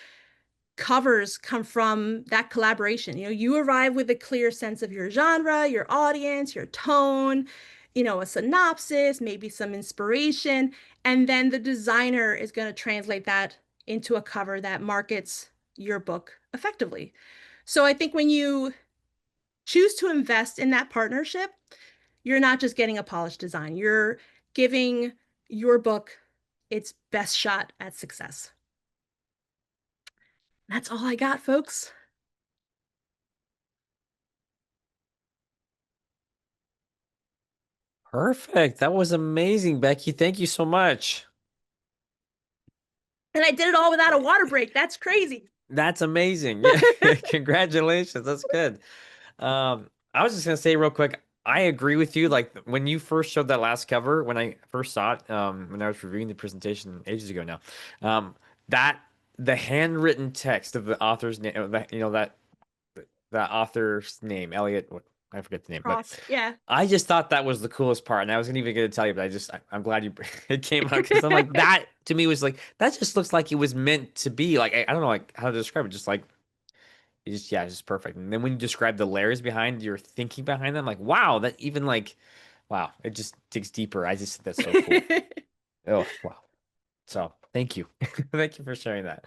covers come from that collaboration. You arrive with a clear sense of your genre, your audience, your tone, a synopsis, maybe some inspiration, and then the designer is going to translate that into a cover that markets your book effectively. So I think when you choose to invest in that partnership, you're not just getting a polished design, you're giving your book its best shot at success. That's all I got, folks. Perfect. That was amazing, Becky. Thank you so much. And I did it all without a water break. That's crazy. That's amazing. Yeah. Congratulations. That's good. I was just gonna say real quick, I agree with you. Like when you first showed that last cover, when I first saw it, when I was reviewing the presentation ages ago now, that the handwritten text of the author's name, that author's name, Elliot, I forget the name, but Cross. Yeah. I just thought that was the coolest part, and I wasn't even gonna tell you, but I'm glad you it came out because I'm like that to me was like that just looks like it was meant to be. Like I don't know like how to describe it, just like it's just perfect. And then when you describe the layers behind your thinking behind them, like wow, that even like wow, it just digs deeper. I just think that's so cool. Oh wow. So thank you. Thank you for sharing that.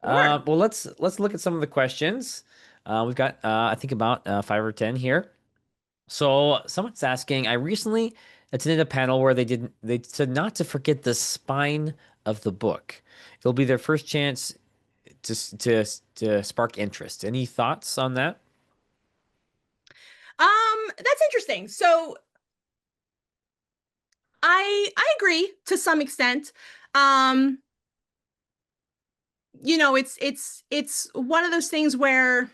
Sure. Well, let's look at some of the questions. We've got I think about 5 or 10 here. So someone's asking, I recently attended a panel where they said not to forget the spine of the book. It'll be their first chance to spark interest. Any thoughts on that? That's interesting. So I agree to some extent. Um, it's one of those things where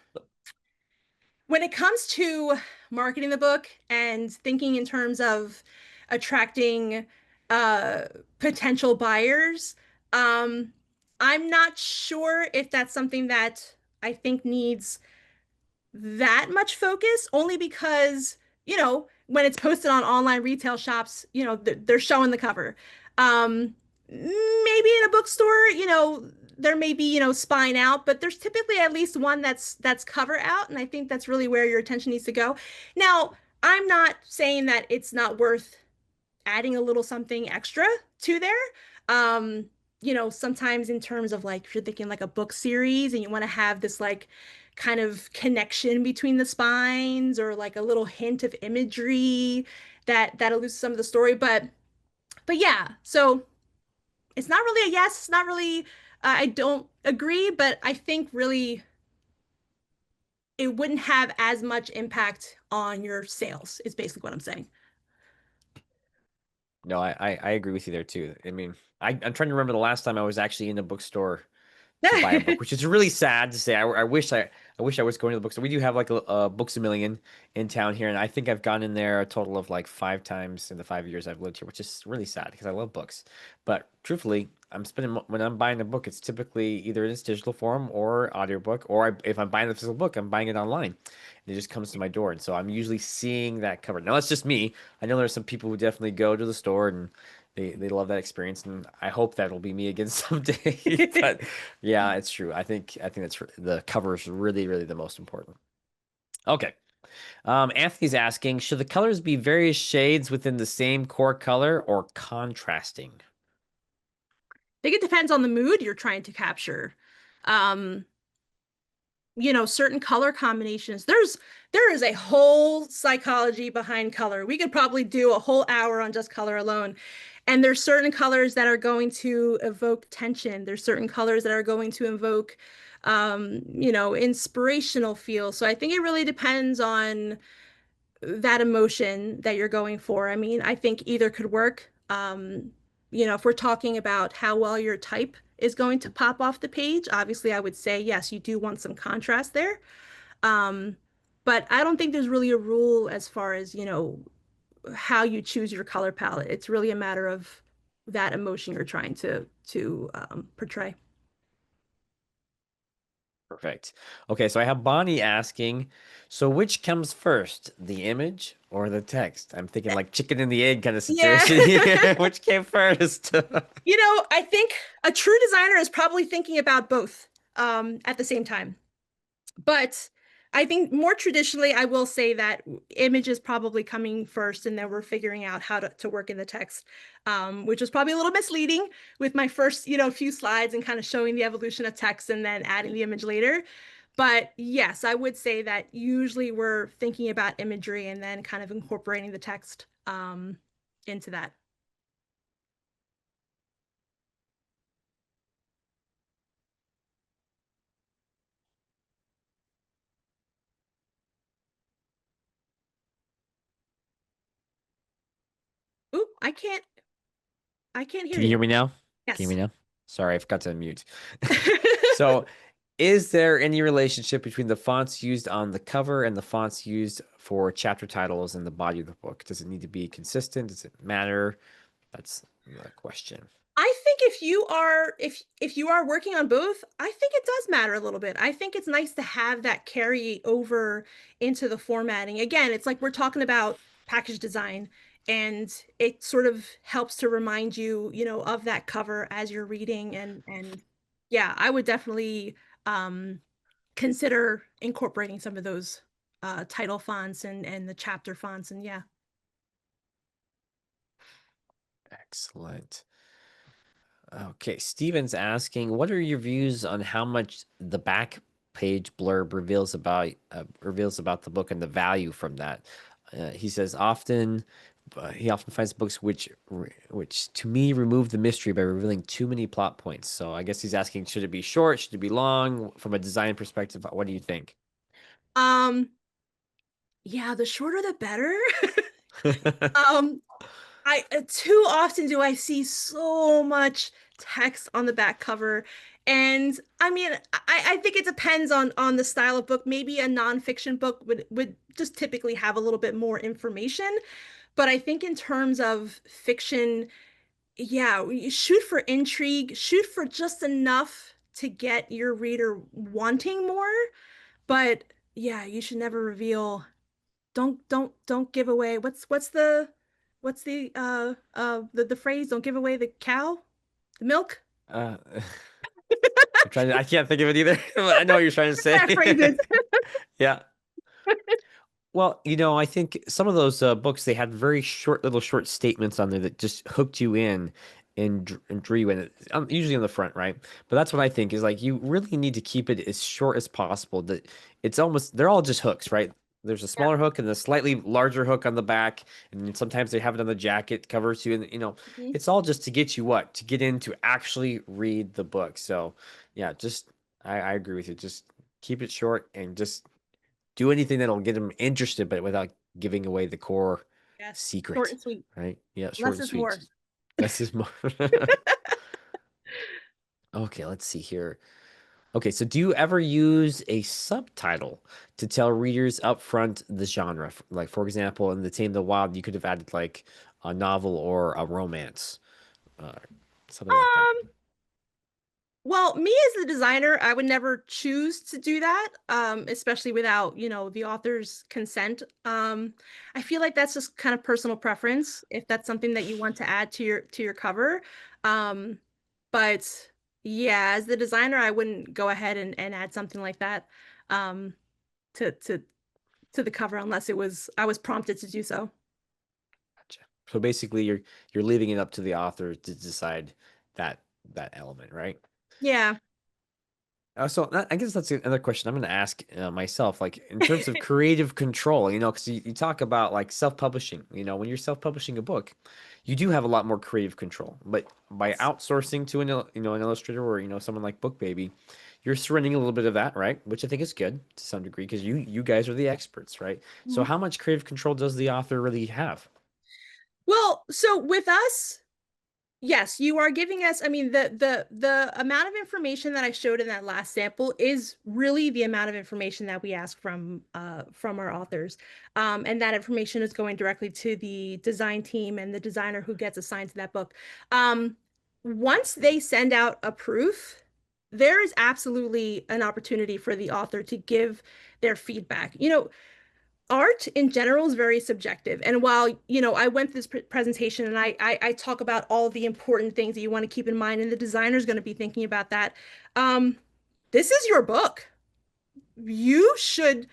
when it comes to marketing the book and thinking in terms of attracting uh potential buyers, um, I'm not sure if that's something that I think needs that much focus, only because, when it's posted on online retail shops, they're showing the cover. Maybe in a bookstore, there may be, spine out, but there's typically at least one that's cover out, and I think that's really where your attention needs to go. Now, I'm not saying that it's not worth adding a little something extra to there. Um, sometimes in terms of like if you're thinking like a book series and you want to have this like kind of connection between the spines or like a little hint of imagery that alludes to some of the story. But yeah, so it's not really a yes, it's not really I don't agree, but I think really it wouldn't have as much impact on your sales, is basically what I'm saying. No, I agree with you there too. I mean, I'm trying to remember the last time I was actually in a bookstore to buy a book, which is really sad to say. I wish I was going to the bookstore. We do have like a Books a Million in town here, and I think I've gone in there a total of like 5 times in the 5 years I've lived here, which is really sad because I love books. But truthfully, when I'm buying a book, it's typically either in its digital form or audiobook, or if I'm buying the physical book, I'm buying it online. And it just comes to my door, and so I'm usually seeing that cover. Now that's just me. I know there's some people who definitely go to the store and they love that experience, and I hope that'll be me again someday. But yeah, it's true. I think that's the cover is really the most important. Okay. Anthony's asking, should the colors be various shades within the same core color or contrasting? think it depends on the mood you're trying to capture. Um, certain color combinations. There is a whole psychology behind color. We could probably do a whole hour on just color alone. And there's certain colors that are going to evoke tension. There's certain colors that are going to evoke inspirational feel. So I think it really depends on that emotion that you're going for. I mean, I think either could work. If we're talking about how well your type is going to pop off the page, obviously I would say yes, you do want some contrast there. Um, but I don't think there's really a rule as far as, how you choose your color palette. It's really a matter of that emotion you're trying to portray. Perfect. Okay, so I have Bonnie asking, so which comes first, the image or the text? I'm thinking like chicken and the egg kind of Yeah. situation here. Which came first? I think a true designer is probably thinking about both at the same time. But I think more traditionally, I will say that image is probably coming first, and then we're figuring out how to work in the text, which was probably a little misleading with my first, few slides and kind of showing the evolution of text and then adding the image later. But yes, I would say that usually we're thinking about imagery and then kind of incorporating the text into that. Ooh, I can't hear Can you you. hear me now? Can you Yes. hear me now? Sorry, I forgot to unmute. So, is there any relationship between the fonts used on the cover and the fonts used for chapter titles in the body of the book? Does it need to be consistent? Does it matter? That's the question. I think if you are working on both, I think it does matter a little bit. I think it's nice to have that carry over into the formatting. Again, it's like we're talking about package design, and it sort of helps to remind you, of that cover as you're reading, and yeah, I would definitely um consider incorporating some of those title fonts and the chapter fonts, and yeah. Excellent. Okay, Steven's asking, what are your views on how much the back page blurb reveals about the book and the value from that? He says he often finds books which to me remove the mystery by revealing too many plot points. So I guess he's asking, should it be short? Should it be long? From a design perspective, what do you think? Um yeah, the shorter the better. Um I too often do I see so much text on the back cover. And I mean, I think it depends on the style of book. Maybe a nonfiction book would just typically have a little bit more information. But I think in terms of fiction, yeah, you shoot for intrigue, shoot for just enough to get your reader wanting more. But yeah, you should never reveal, don't give away, what's the phrase, don't give away the cow, the milk. uh, I can't think of it either. But I know what you're trying to Paraphrase say. it. Yeah. Well, I think some of those books they had very short statements on there that just hooked you in and drew you in. Usually on the front, right? But that's what I think is like you really need to keep it as short as possible. That they're all just hooks, right? There's a Yeah. smaller hook and a slightly larger hook on the back, and then sometimes they have it on the jacket cover too. And Mhm. it's all just to get you to get in to actually read the book. So, yeah, just I agree with you. Just keep it short and just do anything that'll get them interested, but without giving away the core Yes. Short secret, and sweet. right? Yeah, short Less and is sweet. more. Less is more. Okay, let's see here. Okay, so do you ever use a subtitle to tell readers up front the genre? Like, for example, in The Tame of the Wild, you could have added like a novel or a romance, uh, something like that. Um, Well, me as the designer, I would never choose to do that, especially without, the author's consent. I feel like that's just kind of personal preference, if that's something that you want to add to your cover. Um, but yeah, as the designer, I wouldn't go ahead and add something like that um, to to the cover unless I was prompted to do so. Gotcha. So basically, you're leaving it up to the author to decide that that element, right? Yeah. I guess that's another question I'm going to ask myself, like in terms of creative control, because you talk about like self-publishing, when you're self-publishing a book, you do have a lot more creative control. But by outsourcing to an illustrator or, someone like BookBaby, you're surrendering a little bit of that, right? Which I think is good to some degree because you guys are the experts, right? So Mhm. how much creative control does the author really have? Well, so with us, yes, you are giving us, I mean, the amount of information that I showed in that last sample is really the amount of information that we ask from our authors. And that information is going directly to the design team and the designer who gets assigned to that book. Um, Once they send out a proof, there is absolutely an opportunity for the author to give their feedback. Art in general is very subjective. And while, I went through this presentation and I talk about all the important things that you want to keep in mind, and the designer is going to be thinking about that. Um, this is your book. You should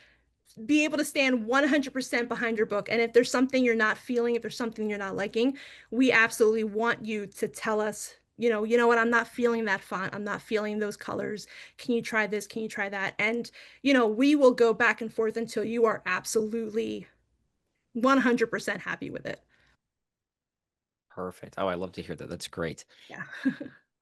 be able to stand 100% behind your book. And if there's something you're not feeling, if there's something you're not liking, we absolutely want you to tell us, what, I'm not feeling that font. I'm not feeling those colors. Can you try this? Can you try that? And, we will go back and forth until you are absolutely 100% happy with it. Perfect. Oh, I love to hear that. That's great. Yeah.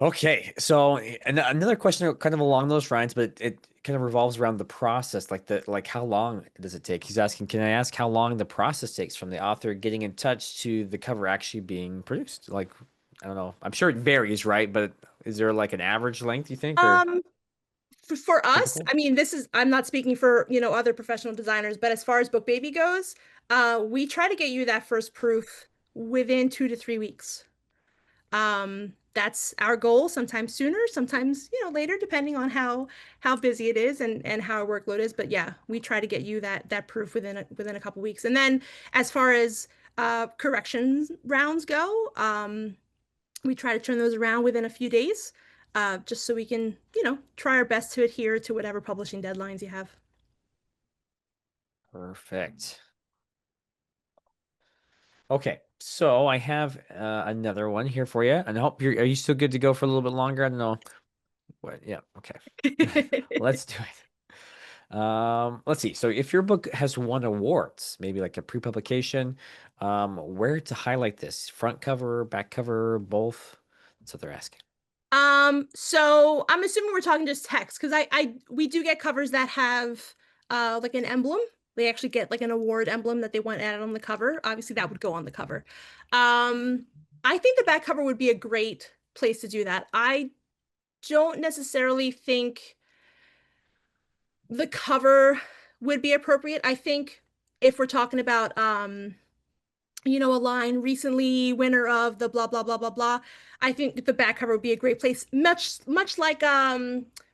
Okay, so another question kind of along those lines, but it kind of revolves around the process, like how long does it take? He's asking, can I ask how long the process takes from the author getting in touch to the cover actually being produced? Like, I don't know. I'm sure it varies, right? But is there like an average length you think or Um, for us, typical? I mean, I'm not speaking for, other professional designers, but as far as BookBaby goes, we try to get you that first proof within 2 to 3 weeks. That's our goal, sometimes sooner, sometimes, later, depending on how busy it is and how our workload is. But yeah, we try to get you that proof within a couple weeks. And then as far as corrections rounds go, we try to turn those around within a few days, just so we can, try our best to adhere to whatever publishing deadlines you have. Perfect. Okay, so I have another one here for you, and I hope are you still good to go for a little bit longer? I don't know what. Yeah, okay. Let's do it. Let's see. So if your book has won awards, maybe like a pre-publication, where to highlight this? Front cover, back cover, both? That's what they're asking. So I'm assuming we're talking just text because we do get covers that have like an emblem. They actually get like an award emblem that they want added on the cover. Obviously, that would go on the cover. Um, I think the back cover would be a great place to do that. I don't necessarily think the cover would be appropriate. I think if we're talking about a line recently winner of the blah blah blah blah blah. I think the back cover would be a great place, much like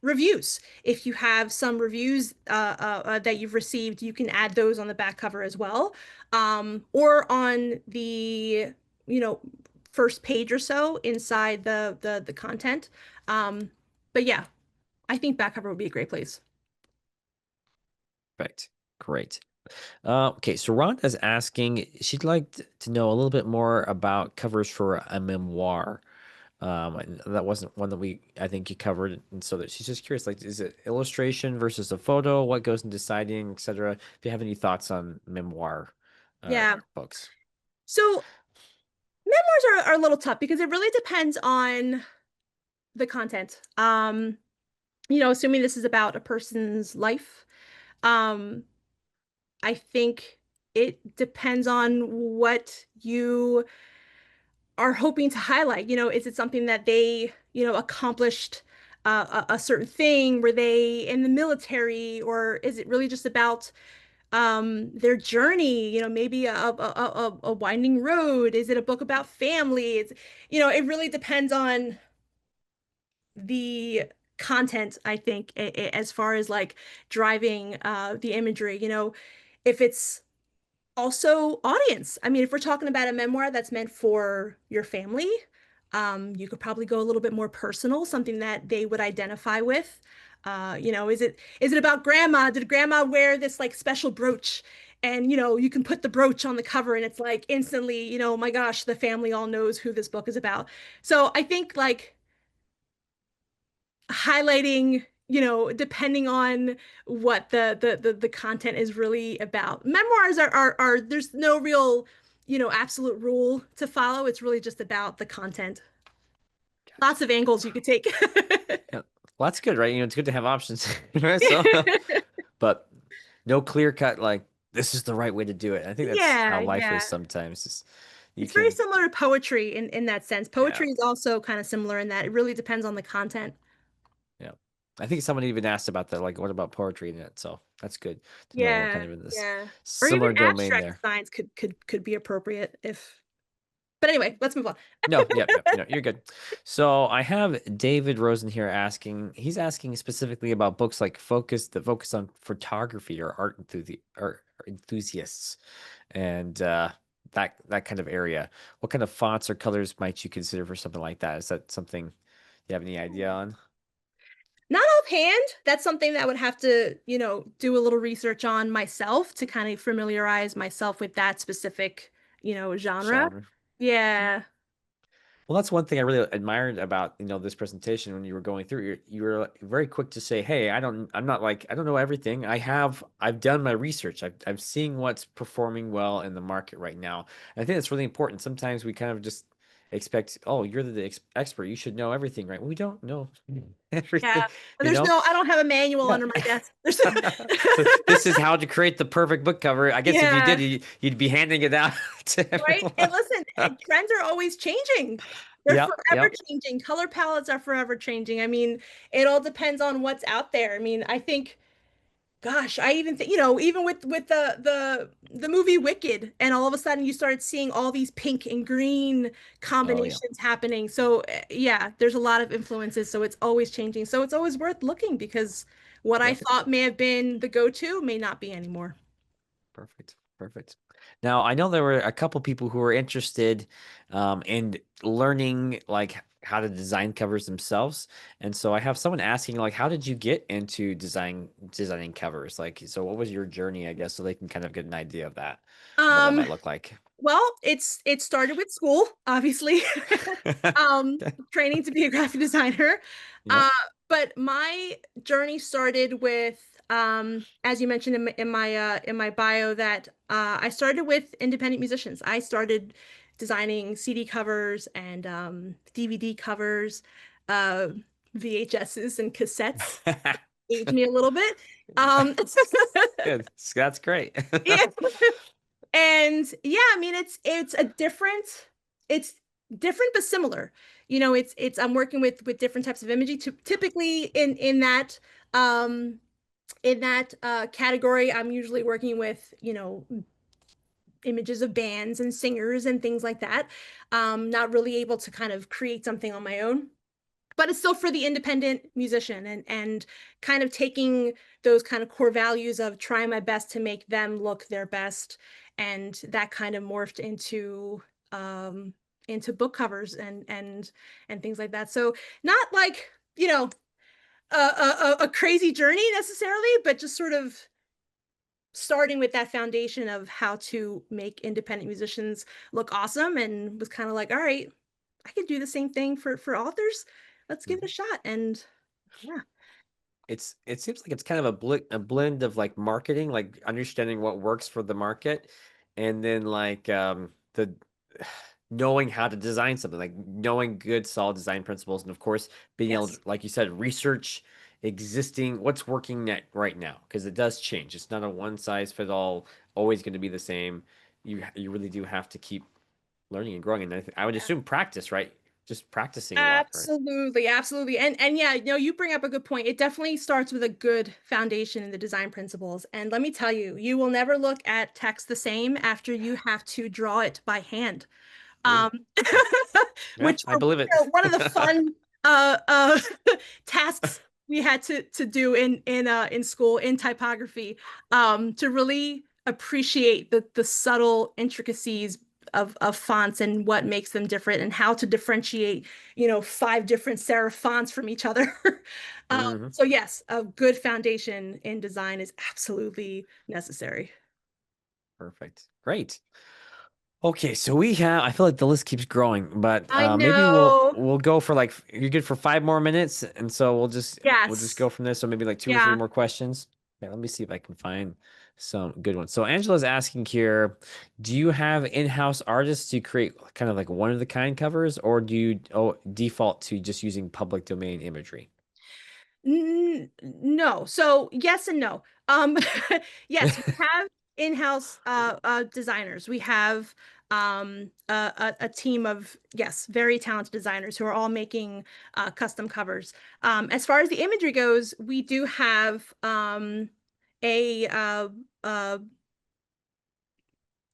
reviews. If you have some reviews that you've received, you can add those on the back cover as well, or on the you know first page or so inside the content. Um, but yeah, I think back cover would be a great place. Perfect. Great. Okay, so Rhonda's asking, she'd like to know a little bit more about covers for a memoir. And that wasn't one that I think you covered, and so that she's just curious, like, is it illustration versus a photo? What goes in deciding, etc. If you have any thoughts on memoir Yeah. books. So memoirs are a little tough because it really depends on the content. Assuming this is about a person's life, um, I think it depends on what you are hoping to highlight. Is it something that they, accomplished a certain thing? Were they in the military, or is it really just about their journey? Maybe a winding road. Is it a book about family? It really depends on the content, I think, as far as like driving the imagery, if it's also audience. I mean, if we're talking about a memoir that's meant for your family, you could probably go a little bit more personal, something that they would identify with. Is it about grandma? Did grandma wear this like special brooch? And you can put the brooch on the cover and it's like instantly, oh my gosh, the family all knows who this book is about. So I think like highlighting, depending on what the content is really about. Memoirs are there's no real, absolute rule to follow. It's really just about the content. Lots of angles you could take. Yeah. Well, that's good, right? It's good to have options, right? So, but no clear cut like this is the right way to do it. I think that's Yeah, how life yeah. is sometimes. You It's very can, similar to poetry in that sense. yeah, Poetry is also kind of similar in that it really depends on the content. yeah. I think someone even asked about that, like, what about poetry in it? So that's good to know we're kind Yeah, of in this yeah. Or even similar domain abstract there. designs could be appropriate if. But anyway, let's move on. No, yep, yep, no, you're good. So I have David Rosen here asking, he's asking specifically about books like that focus on photography or art enthusiasts and that kind of area. What kind of fonts or colors might you consider for something like that? Is that something you have any idea on? Not offhand. That's something that I would have to, do a little research on myself to kind of familiarize myself with that specific, genre. Genre? Yeah. Well, that's one thing I really admired about, this presentation when you were going through. You were very quick to say, "Hey, I'm not like I don't know everything. I've done my research. I'm seeing what's performing well in the market right now." And I think that's really important. Sometimes we kind of just expect, "Oh, you're the expert. You should know everything, right?" We don't know Yeah. everything, But you know? I don't have a manual Yeah. under my desk. So this is how to create the perfect book cover. I guess if you did, Yeah. you'd be handing it out to Right. And everyone. listen, trends are always changing. They're Yep, forever yep. changing. Color palettes are forever changing. I mean, it all depends on what's out there. I mean, I think gosh, I even think, even with the movie Wicked, and all of a sudden you started seeing all these pink and green Oh yeah. combinations happening. So yeah, there's a lot of influences, so it's always changing. So it's always worth looking because what I Yep. thought may have been the go-to may not be anymore. Perfect. Perfect. Now, I know there were a couple people who were interested in learning like how to design covers themselves. And so I have someone asking like how did you get into designing covers? Like so what was your journey, I guess, so they can kind of get an idea of that, what that Um, might look like. Well, it started with school, obviously. Um, Training to be a graphic designer. Yeah. Uh, but my journey started with, as you mentioned in my bio, that I started with independent musicians. I started designing CD covers and DVD covers, uh, VHSs and cassettes. Age me a little bit. Good. That's great. Yeah. And yeah, I mean it's different but similar. It's I'm working with different types of imagery. Typically um in that category, I'm usually working with, images of bands and singers and things like that. Not really able to kind of create something on my own, but it's still for the independent musician and kind of taking those kind of core values of trying my best to make them look their best, and that kind of morphed into book covers and things like that. So not like, a crazy journey necessarily, but just sort of starting with that foundation of how to make independent musicians look awesome, and was kind of like, all right, I could do the same thing for authors. Let's give it a Mhm. shot. And yeah. It seems like it's kind of a blend of like marketing, like understanding what works for the market, and then like the knowing how to design something, like knowing good solid design principles, and of course being able to, Yes. like you said, research existing what's working net right now because it does change. It's not a one size fit all, always going to be the same. You really do have to keep learning and growing, and I would Yeah. assume practice, right? Just practicing a lot, right? Absolutely, absolutely. And yeah, you bring up a good point. It definitely starts with a good foundation in the design principles. And let me tell you, you will never look at text the same after you have to draw it by hand. Oh, Um, yeah, yeah, which I believe it. one of the fun uh tasks we had to do in school in typography, to really appreciate the subtle intricacies of fonts and what makes them different and how to differentiate, five different serif fonts from each other. Hmm. So yes, a good foundation in design is absolutely necessary. Perfect. Great. Okay, so we have, I feel like the list keeps growing, but I maybe we'll know. we'll go for like you're good for 5 more minutes, and so we'll just Yes. go from there. So maybe like two or three Yeah. more questions. Okay, let me see if I can find some good ones. So Angela's asking here, do you have in-house artists to create kind of like one of the kind covers, or do you default to just using public domain imagery? No. So yes and no. Um, yes, we have in-house designers. We have a team of, yes, very talented designers who are all making custom covers. As far as the imagery goes, we do have a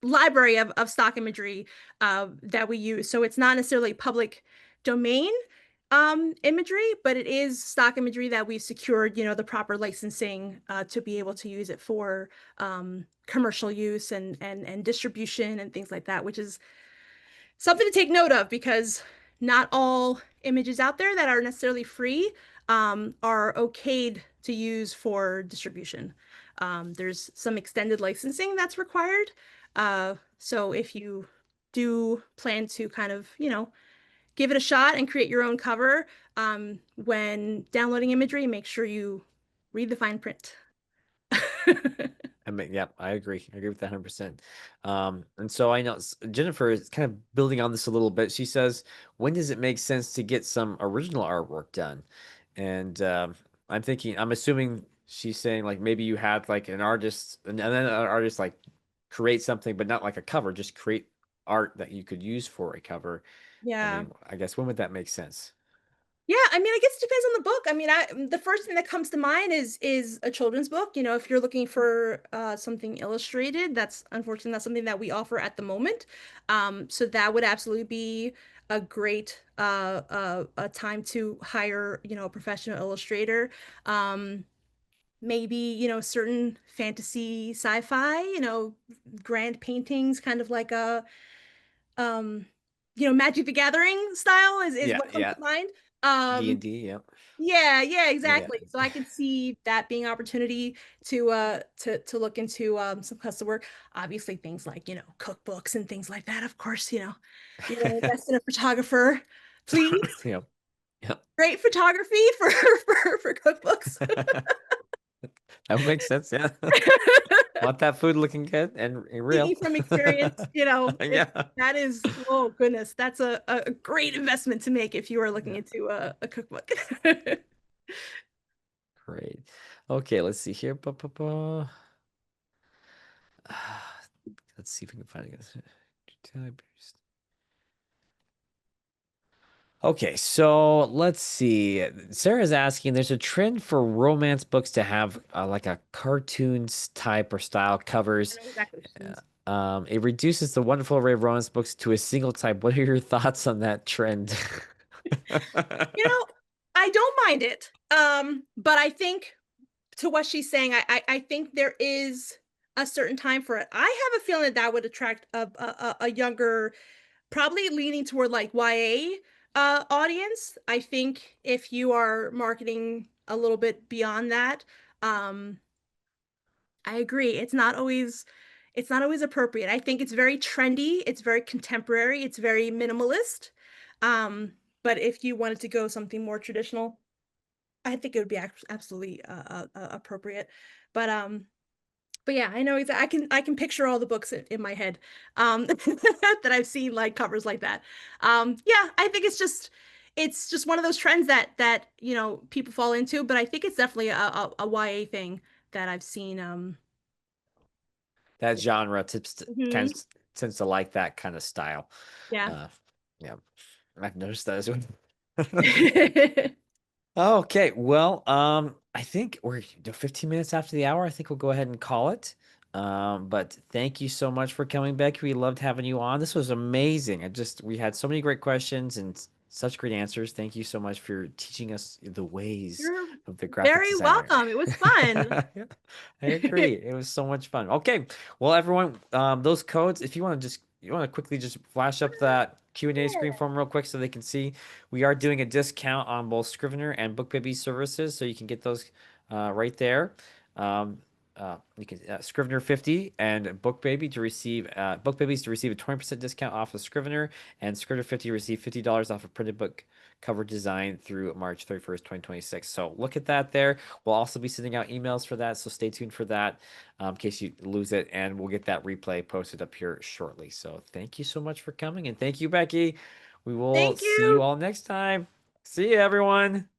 library of stock imagery that we use. So it's not necessarily public domain imagery, but it is stock imagery that we've secured, the proper licensing to be able to use it for commercial use and distribution and things like that, which is something to take note of because not all images out there that are necessarily free are okayed to use for distribution. There's some extended licensing that's required. So if you do plan to kind of, give it a shot and create your own cover, when downloading imagery, make sure you read the fine print. I mean, yeah, I agree. I agree with that 100%. And so I know Jennifer is kind of building on this a little bit. She says, when does it make sense to get some original artwork done? And I'm assuming she's saying like maybe you had like an artist and then an artist like create something, but not like a cover, just create art that you could use for a cover. I Yeah. mean, I guess when would that make sense? Yeah, I mean, I guess it depends on the book. I mean, the first thing that comes to mind is a children's book. If you're looking for something illustrated, that's unfortunately not something that we offer at the moment. So that would absolutely be a great a time to hire, a professional illustrator. Maybe, certain fantasy sci-fi, grand paintings, kind of like a um, Magic the Gathering style is Yeah, what comes yeah. to mind. D and Um, D, yeah. yeah, yeah, Yeah. exactly. So I can see that being an opportunity to look into some custom work. Obviously things like, cookbooks and things like that. Of course, you want to invest in a photographer, please. Yep. Yep. Great photography for for cookbooks. That would make sense, yeah. Want that food looking good and real. Speaking from experience, Yeah. that is, oh goodness, that's a great investment to make if you are looking Yeah. into a cookbook. Great. Okay, let's see here. Let's see if we can find it. Okay, so let's see. Sarah's asking, there's a trend for romance books to have like a cartoons type or style I covers. know exactly what she means. It reduces the wonderful array of romance books to a single type. What are your thoughts on that trend? You know, I don't mind it. But I think to what she's saying, I think there is a certain time for it. I have a feeling that that would attract a younger, probably leaning toward like YA audience. I think if you are marketing a little bit beyond that, um, I agree. It's not always appropriate. I think it's very trendy, it's very contemporary, it's very minimalist. Um, but if you wanted to go something more traditional, I think it would be absolutely appropriate. But um, but yeah, I know I can picture all the books in my head that I've seen like covers like that. Yeah, I think it's just one of those trends that people fall into, but I think it's definitely a YA thing that I've seen. That genre tips kind Mhm. of tends to like that kind of style. Yeah. Uh, yeah, I've noticed that as well. Okay, well, I think we're 15 minutes after the hour. I think we'll go ahead and call it. But thank you so much for coming, Becky. We loved having you on. This was amazing. We had so many great questions, and Such great answers. Thank you so much for teaching us the ways You're of the graphic very designer. welcome. It was fun. Yeah, I agree. It was so much fun. Okay. Well, everyone, those codes, if you want to just you want to quickly just flash up that Q&A screen for them real quick so they can see we are doing a discount on both Scrivener and BookBaby services, so you can get those right there. Um, you can Scrivener 50 and BookBaby to receive BookBabies to receive a 20% discount off of Scrivener, and Scrivener 50 receive $50 off a printed book cover design through March 31st, 2026. So look at that there. We'll also be sending out emails for that, so stay tuned for that in case you lose it, and we'll get that replay posted up here shortly. So thank you so much for coming, and thank you, Becky. We will Thank see you you. all next time. See you, everyone.